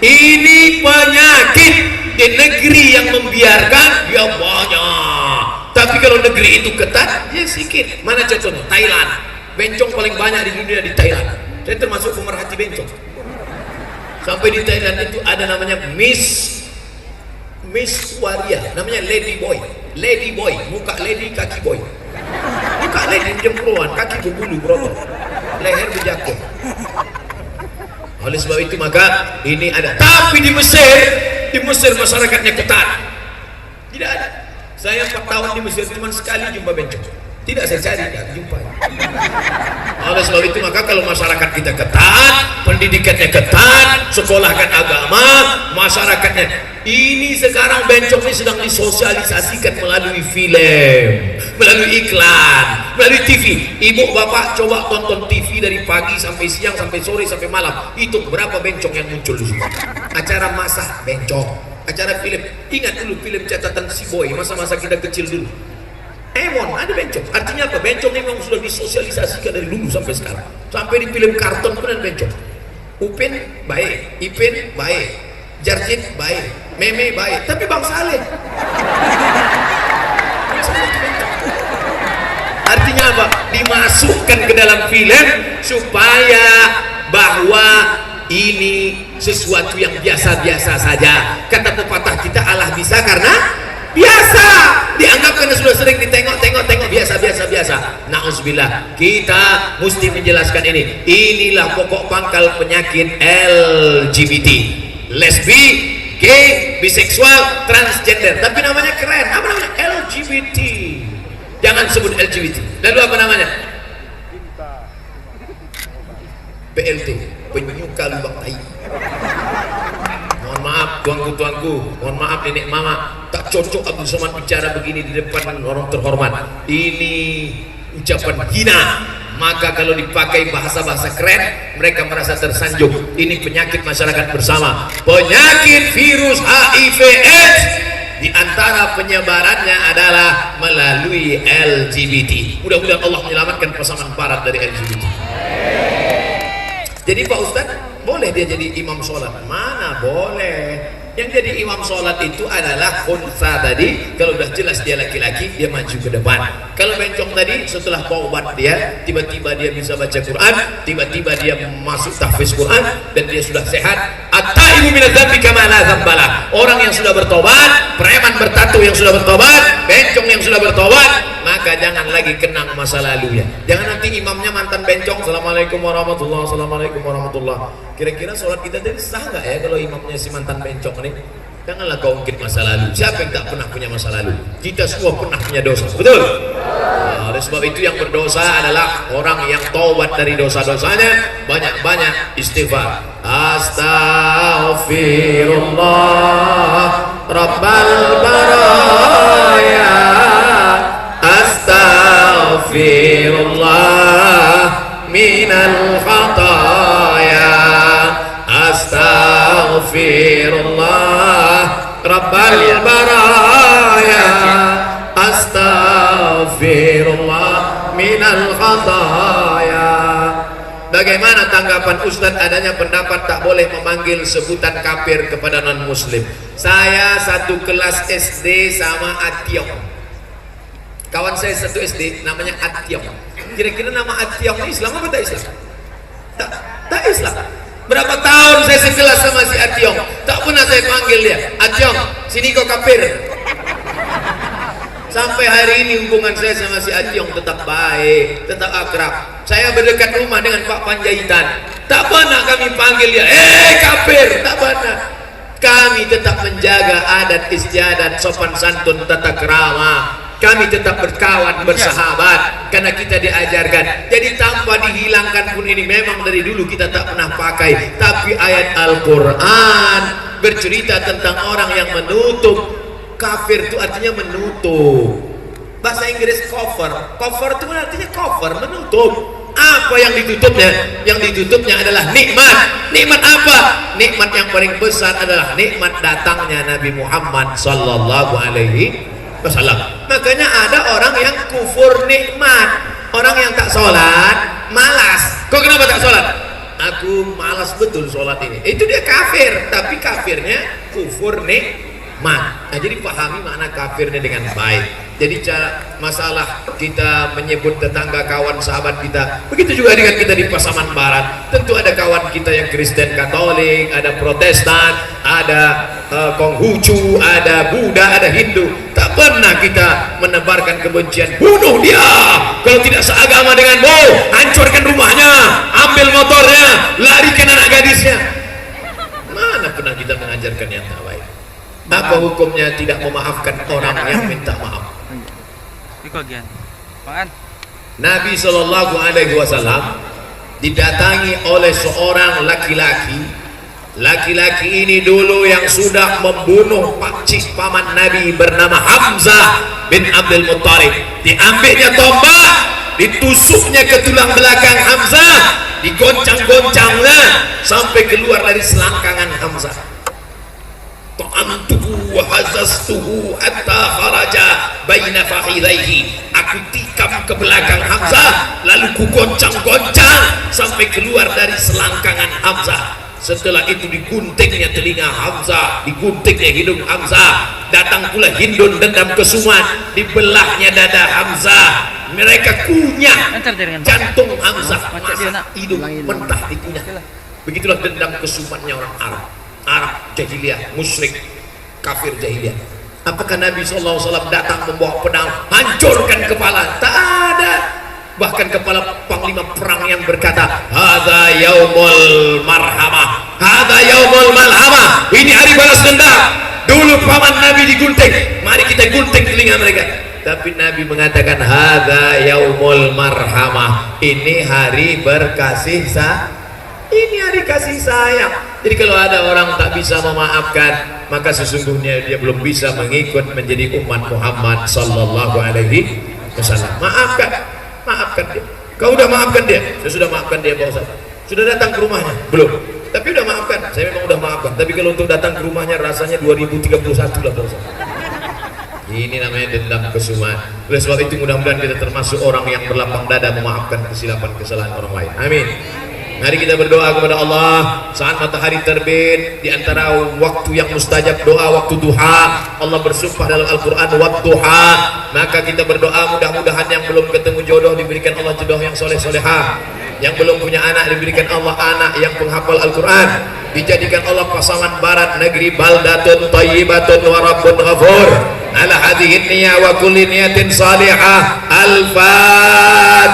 Ini penyakit di negeri yang membiarkan dia banyak. Tapi kalau negeri itu ketat, ya sedikit. Mana contohnya? Thailand. Bencong paling banyak di dunia di Thailand. Saya termasuk pemerhati bencong. Sampai di Thailand itu ada namanya Miss Waria, namanya Lady Boy, muka lady, kaki boy. Muka lady jempuran, kaki berbulu berotong, leher berjakut. Oleh sebab itu maka ini ada. Tapi di Mesir masyarakatnya ketat. Tidak ada. Saya 4 tahun di Mesir cuma sekali jumpa bencong. Tidak saya cari, tidak jumpa. Oleh sebab itu maka kalau masyarakat kita ketat, pendidikannya ketat, sekolahkan agama, masyarakatnya. Ini sekarang bencong ini sedang disosialisasikan melalui film, melalui iklan, melalui TV. Ibu bapak coba tonton TV dari pagi sampai siang, sampai sore, sampai malam. Itu berapa bencong yang muncul di situ? Acara masak bencong, acara film. Ingat dulu film catatan si boy, masa-masa kita kecil dulu. Emon ada bencong, artinya apa? Bencong memang sudah disosialisasikan dari dulu sampai sekarang. Sampai di film karton pun ada bencong. Upin baik, Ipin baik, Jarjit baik, Meme baik, tapi Bang Saleh. Artinya apa? Dimasukkan ke dalam film supaya bahwa ini sesuatu yang biasa-biasa saja. Kata pepatah kita, Allah bisa karena biasa, dianggap karena sudah sering ditengok biasa. Na'udzubillah, kita mesti menjelaskan ini. Inilah pokok pangkal penyakit LGBT, lesbi, gay, biseksual, transgender. Tapi namanya keren. Apa namanya? LGBT. Jangan sebut LGBT. Lalu apa namanya? PLT, penyuka lubang tai. Mohon maaf tuanku, mohon maaf nenek mama, tak cocok Abdul Somad bicara begini di depan orang terhormat. Ini ucapan hina. Maka kalau dipakai bahasa-bahasa keren, mereka merasa tersanjung. Ini penyakit masyarakat bersama. Penyakit virus HIV/AIDS, di antara penyebarannya adalah melalui LGBT. Mudah-mudahan Allah menyelamatkan pasangan barat dari LGBT. Jadi Pak Ustadz, boleh dia jadi imam sholat? Mana boleh. Yang jadi imam sholat itu adalah khunsa tadi. Kalau udah jelas dia laki-laki, dia maju ke depan. Kalau bencong tadi, setelah taubat dia, tiba-tiba dia bisa baca Quran, tiba-tiba dia masuk tahfiz Quran, dan dia sudah sehat. At-taibu minadz-dzambi kama la dzambala. Orang yang sudah bertobat, preman bertato yang sudah bertobat, bencong yang sudah bertobat, maka jangan lagi kenang masa lalunya. Jangan nanti imamnya mantan bencong. Assalamualaikum warahmatullahi wabarakatuh. Assalamualaikum warahmatullahi. Kira-kira sholat kita tadi sah nggak ya kalau imamnya si mantan bencong nih? Janganlah kau ungkit masa lalu. Siapa yang tak pernah punya masa lalu? Kita semua pernah punya dosa, betul? Nah, oleh sebab itu yang berdosa adalah orang yang taubat dari dosa-dosanya, banyak-banyak istighfar. Astaghfirullah Rabbal baraya, astaghfirullah minal khataya, astaghfirullah Rabbal baraya, astaghfirullah minal khataya. Bagaimana tanggapan Ustadz adanya pendapat tak boleh memanggil sebutan kafir kepada non muslim? Saya satu kelas SD sama Ationg. Kawan saya satu SD namanya Ationg. Kira-kira nama Ationg ini Islam apa tak Islam? Tak Islam. Berapa tahun saya sekelas sama si Ationg, tak pernah saya panggil dia Ationg, sini kau kafir. Sampai hari ini hubungan saya sama si Ationg tetap baik, tetap akrab. Saya berdekat rumah dengan Pak Panjaitan, tak pernah kami panggil dia kafir, tak pernah. Kami tetap menjaga adat istiadat, sopan santun, tata krama. Kami tetap berkawan, bersahabat, karena kita diajarkan. Jadi tanpa dihilangkan pun ini memang dari dulu kita tak pernah pakai. Tapi ayat Al-Quran bercerita tentang orang yang menutup. Kafir itu artinya menutup. Bahasa Inggris cover. Cover itu artinya cover, menutup. Apa yang ditutupnya? Yang ditutupnya adalah nikmat. Nikmat apa? Nikmat yang paling besar adalah nikmat datangnya Nabi Muhammad sallallahu alaihi wasallam. Makanya ada orang yang kufur nikmat, orang yang tak sholat malas. Kok kenapa tak sholat? Aku malas betul sholat ini. Itu dia kafir, tapi kafirnya kufur nikmat. Nah, jadi pahami makna kafirnya dengan baik. Jadi cara masalah kita menyebut tetangga, kawan, sahabat kita, begitu juga dengan kita di Pasaman Barat. Tentu ada kawan kita yang Kristen Katolik, ada Protestan, ada Konghucu, ada Buddha, ada Hindu. Tak pernah kita menebarkan kebencian. Bunuh dia kalau tidak seagama denganmu, hancurkan rumahnya, ambil motornya, larikan anak gadisnya. Mana pernah kita mengajarkan yang tak baik? Apa hukumnya tidak memaafkan orang yang minta maaf? Nabi Shallallahu Alaihi Wasallam didatangi oleh seorang laki-laki. Laki-laki ini dulu yang sudah membunuh pakcik paman Nabi bernama Hamzah bin Abdul Muttalib. Diambilnya tombak, ditusuknya ke tulang belakang Hamzah, digoncang-goncangnya sampai keluar dari selangkangan Hamzah. Ta'antuhu wa hazastuhu hatta kharaja baina fakhidaihi. Aku tikam ke belakang Hamzah, lalu ku goncang-goncang sampai keluar dari selangkangan Hamzah. Setelah itu diguntingnya telinga Hamzah, diguntingnya hidung Hamzah. Datang pula Hindun dendam kesumat, dibelahnya dada Hamzah. Mereka kunyah jantung Hamzah, masak hidung mentah dikunyah. Begitulah dendam kesumatnya orang Arab jahiliyah, musyrik, kafir jahiliyah. Apakah Nabi SAW datang membawa pedang hancurkan kepala? Tak ada. Bahkan kepala panglima perang yang berkata, hadza yaumul marhamah, hadza yaumul malhamah, ini hari balas dendam. Dulu paman Nabi digunting, mari kita gunting telinga mereka. Tapi Nabi mengatakan hadza yaumul marhamah, ini hari berkasih sayang. Ini hari kasih sayang. Jadi kalau ada orang tak bisa memaafkan, maka sesungguhnya dia belum bisa mengikut menjadi umat Muhammad sallallahu alaihi wasallam. Maafkan dia. Kau udah maafkan dia? Saya sudah maafkan dia, Pak Ustaz. Sudah datang ke rumahnya? Belum. Tapi udah maafkan. Saya memang udah maafkan. Tapi kalau untuk datang ke rumahnya rasanya 2031 lah, Pak Ustaz. Ini namanya dendam kesumat. Oleh sebab itu mudah-mudahan kita termasuk orang yang berlapang dada memaafkan kesilapan kesalahan orang lain. Amin. Mari kita berdoa kepada Allah saat matahari terbit, di antara waktu yang mustajab doa waktu duha. Allah bersumpah dalam Al-Quran wadduha. Maka kita berdoa mudah-mudahan yang belum ketemu jodoh diberikan Allah jodoh yang soleh-solehah, yang belum punya anak diberikan Allah anak yang penghafal Al-Quran, dijadikan Allah pasaman barat negeri baldatun thayyibatun wa rabbun ghafur. Ala hadhihi niyah wa kulli niyatin salihah. Al-Fatihah.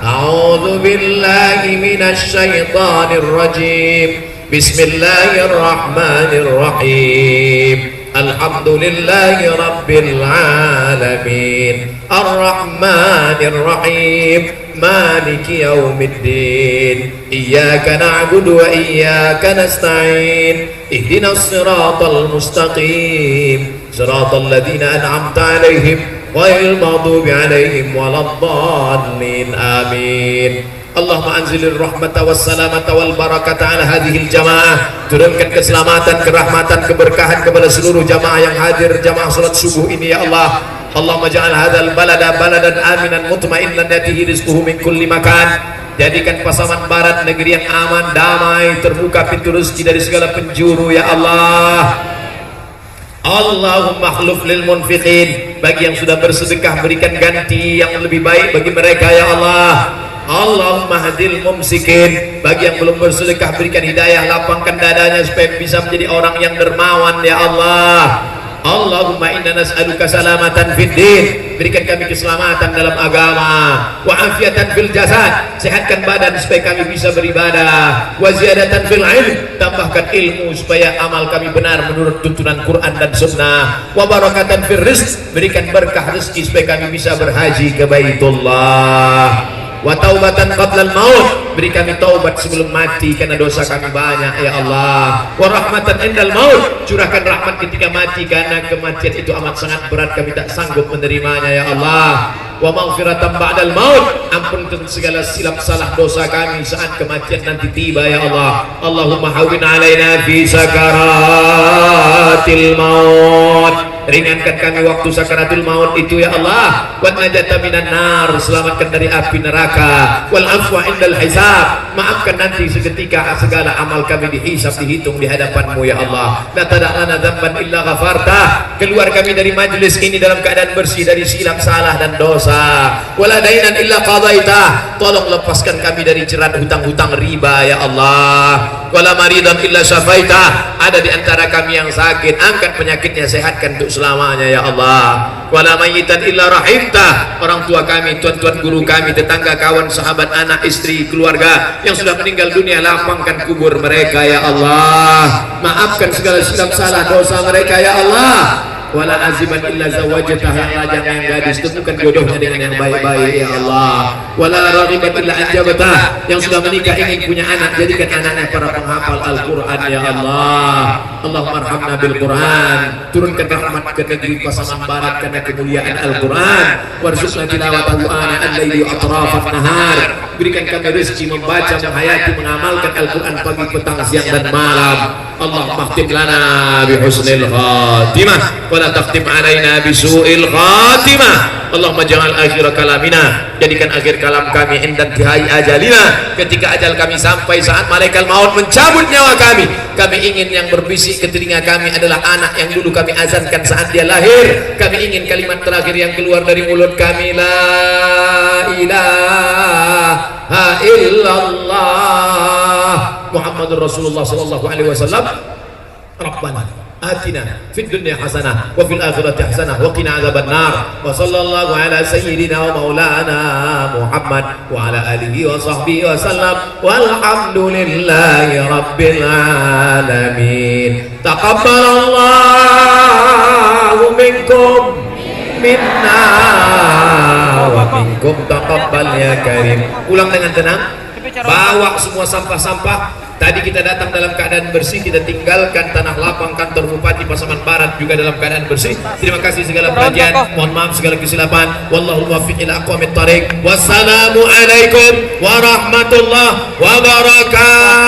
A'udzu billahi minasy syaithanir rajim. Bismillahirrahmanirrahim. Alhamdulillahi rabbil alamin. Arrahmanir rahim. Maliki yaumiddin. Iyyaka na'budu wa iyyaka nasta'in. Ihdinas siratal mustaqim. Siratal ladzina an'amta 'alaihim ghairil maghdubi 'alaihim waladdallin. Amin. Allahumma anzilir rahmata wassalamata wal barakata ala hadhil jamaah. Turunkan keselamatan, kerahmatan, keberkahan kepada seluruh jamaah yang hadir jamaah salat subuh ini ya Allah. Allahumma ja'al hadzal balada baladan aminan mutmainnan yatihi rizquhu min kulli makan. Jadikan Pasaman Barat negeri yang aman, damai, terbuka pintu rezeki dari segala penjuru ya Allah. Allahumma khluf lil munfiqin, bagi yang sudah bersedekah berikan ganti yang lebih baik bagi mereka ya Allah. Allahumma hadil mumsikin, bagi yang belum bersedekah berikan hidayah, lapangkan dadanya supaya bisa menjadi orang yang dermawan ya Allah. Allahumma inna nas'aluka salamatan fid din, berikan kami keselamatan dalam agama, wa afiatan fil jasad, sehatkan badan supaya kami bisa beribadah, wa ziyadatan fil ilm, tambahkan ilmu supaya amal kami benar menurut tuntunan Quran dan sunnah, wa barakatan fil rizq, berikan berkah rezeki supaya kami bisa berhaji ke Baitullah, wa taubatan qablal maut, beri kami taubat sebelum mati karena dosa kami banyak ya Allah. Wa rahmatan indal maut, curahkan rahmat ketika mati karena kematian itu amat sangat berat, kami tak sanggup menerimanya ya Allah. wa maghfiratan ba'dal maut. Ampunkan segala silap salah dosa kami saat kematian nanti tiba ya Allah. Allahumma hawwin alaina fi sakaratil maut. Ringankan kami waktu sakaratul maut itu ya Allah. Wa najata minan nar, selamatkan dari api neraka. Wal afwa indal hisab, maafkan nanti seketika segala amal kami dihisab, dihitung di hadapan-Mu ya Allah. La tada'lana dzamban illa ghafartah, keluar kami dari majlis ini dalam keadaan bersih dari silap salah dan dosa. Wala dainan illa qadaitah, tolong lepaskan kami dari jerat hutang-hutang riba ya Allah. Wala maridan illa syafaitah, ada di antara kami yang sakit, angkat penyakitnya, sehatkan untuk selamanya ya Allah. Wala mayyitan illa rahimtah, orang tua kami, tuan-tuan guru kami, tetangga, kawan, sahabat, anak, istri, keluarga yang sudah meninggal dunia, lapangkan kubur mereka ya Allah. Maafkan segala silap salah dosa mereka ya Allah. Wala aziman illa zawajatah, yang lajang yang gadis, temukan jodohnya dengan yang baik-baik ya Allah. Wala raghiban illa anjabatah, yang sudah menikah ingin punya anak, jadikan anaknya para penghafal Al-Quran ya Allah. Allahumma arhamna bil Quran, turunkan rahmat ke negeri Pasaman Barat karena kemuliaan Al-Quran. Warzuqna tilawatahu ana al-laili atrafan nahar, berikan kami rezeki membaca, menghayati, mengamalkan Al-Quran pagi, petang, siang dan malam. Allahumma khtim lana bi husnil khatimah wa la takhtim alaina bi su'il khatimah. Allahumma jangan akhir kalamina, jadikan akhir kalam kami indan tihai ajalina, ketika ajal kami sampai, saat malaikat maut mencabut nyawa kami ingin yang berbisik ke telinga kami adalah anak yang dulu kami azankan saat dia lahir. Kami ingin kalimat terakhir yang keluar dari mulut kami, la ilaha illallah Muhammadur Rasulullah sallallahu alaihi wasallam. Rabbana atina fid dunya hasanah wa fil akhirati hasanah wa qina adzabannar. Wa sallallahu ala sayyidina wa maulana Muhammad wa ala alihi wa sahbihi wa sallam. Walhamdulillahi rabbil alamin. Taqabbalallahu minkum minna wa minkum taqabbal ya karim. Ulang dengan tenang. Bawa semua sampah-sampah. Tadi kita datang dalam keadaan bersih, kita tinggalkan tanah lapang kantor Bupati Pasaman Barat juga dalam keadaan bersih. Terima kasih segala perhatian, mohon maaf segala kesilapan. Wallahul muwaffiq ila aqwamit thariq. Wassalamu alaikum warahmatullahi wabarakatuh.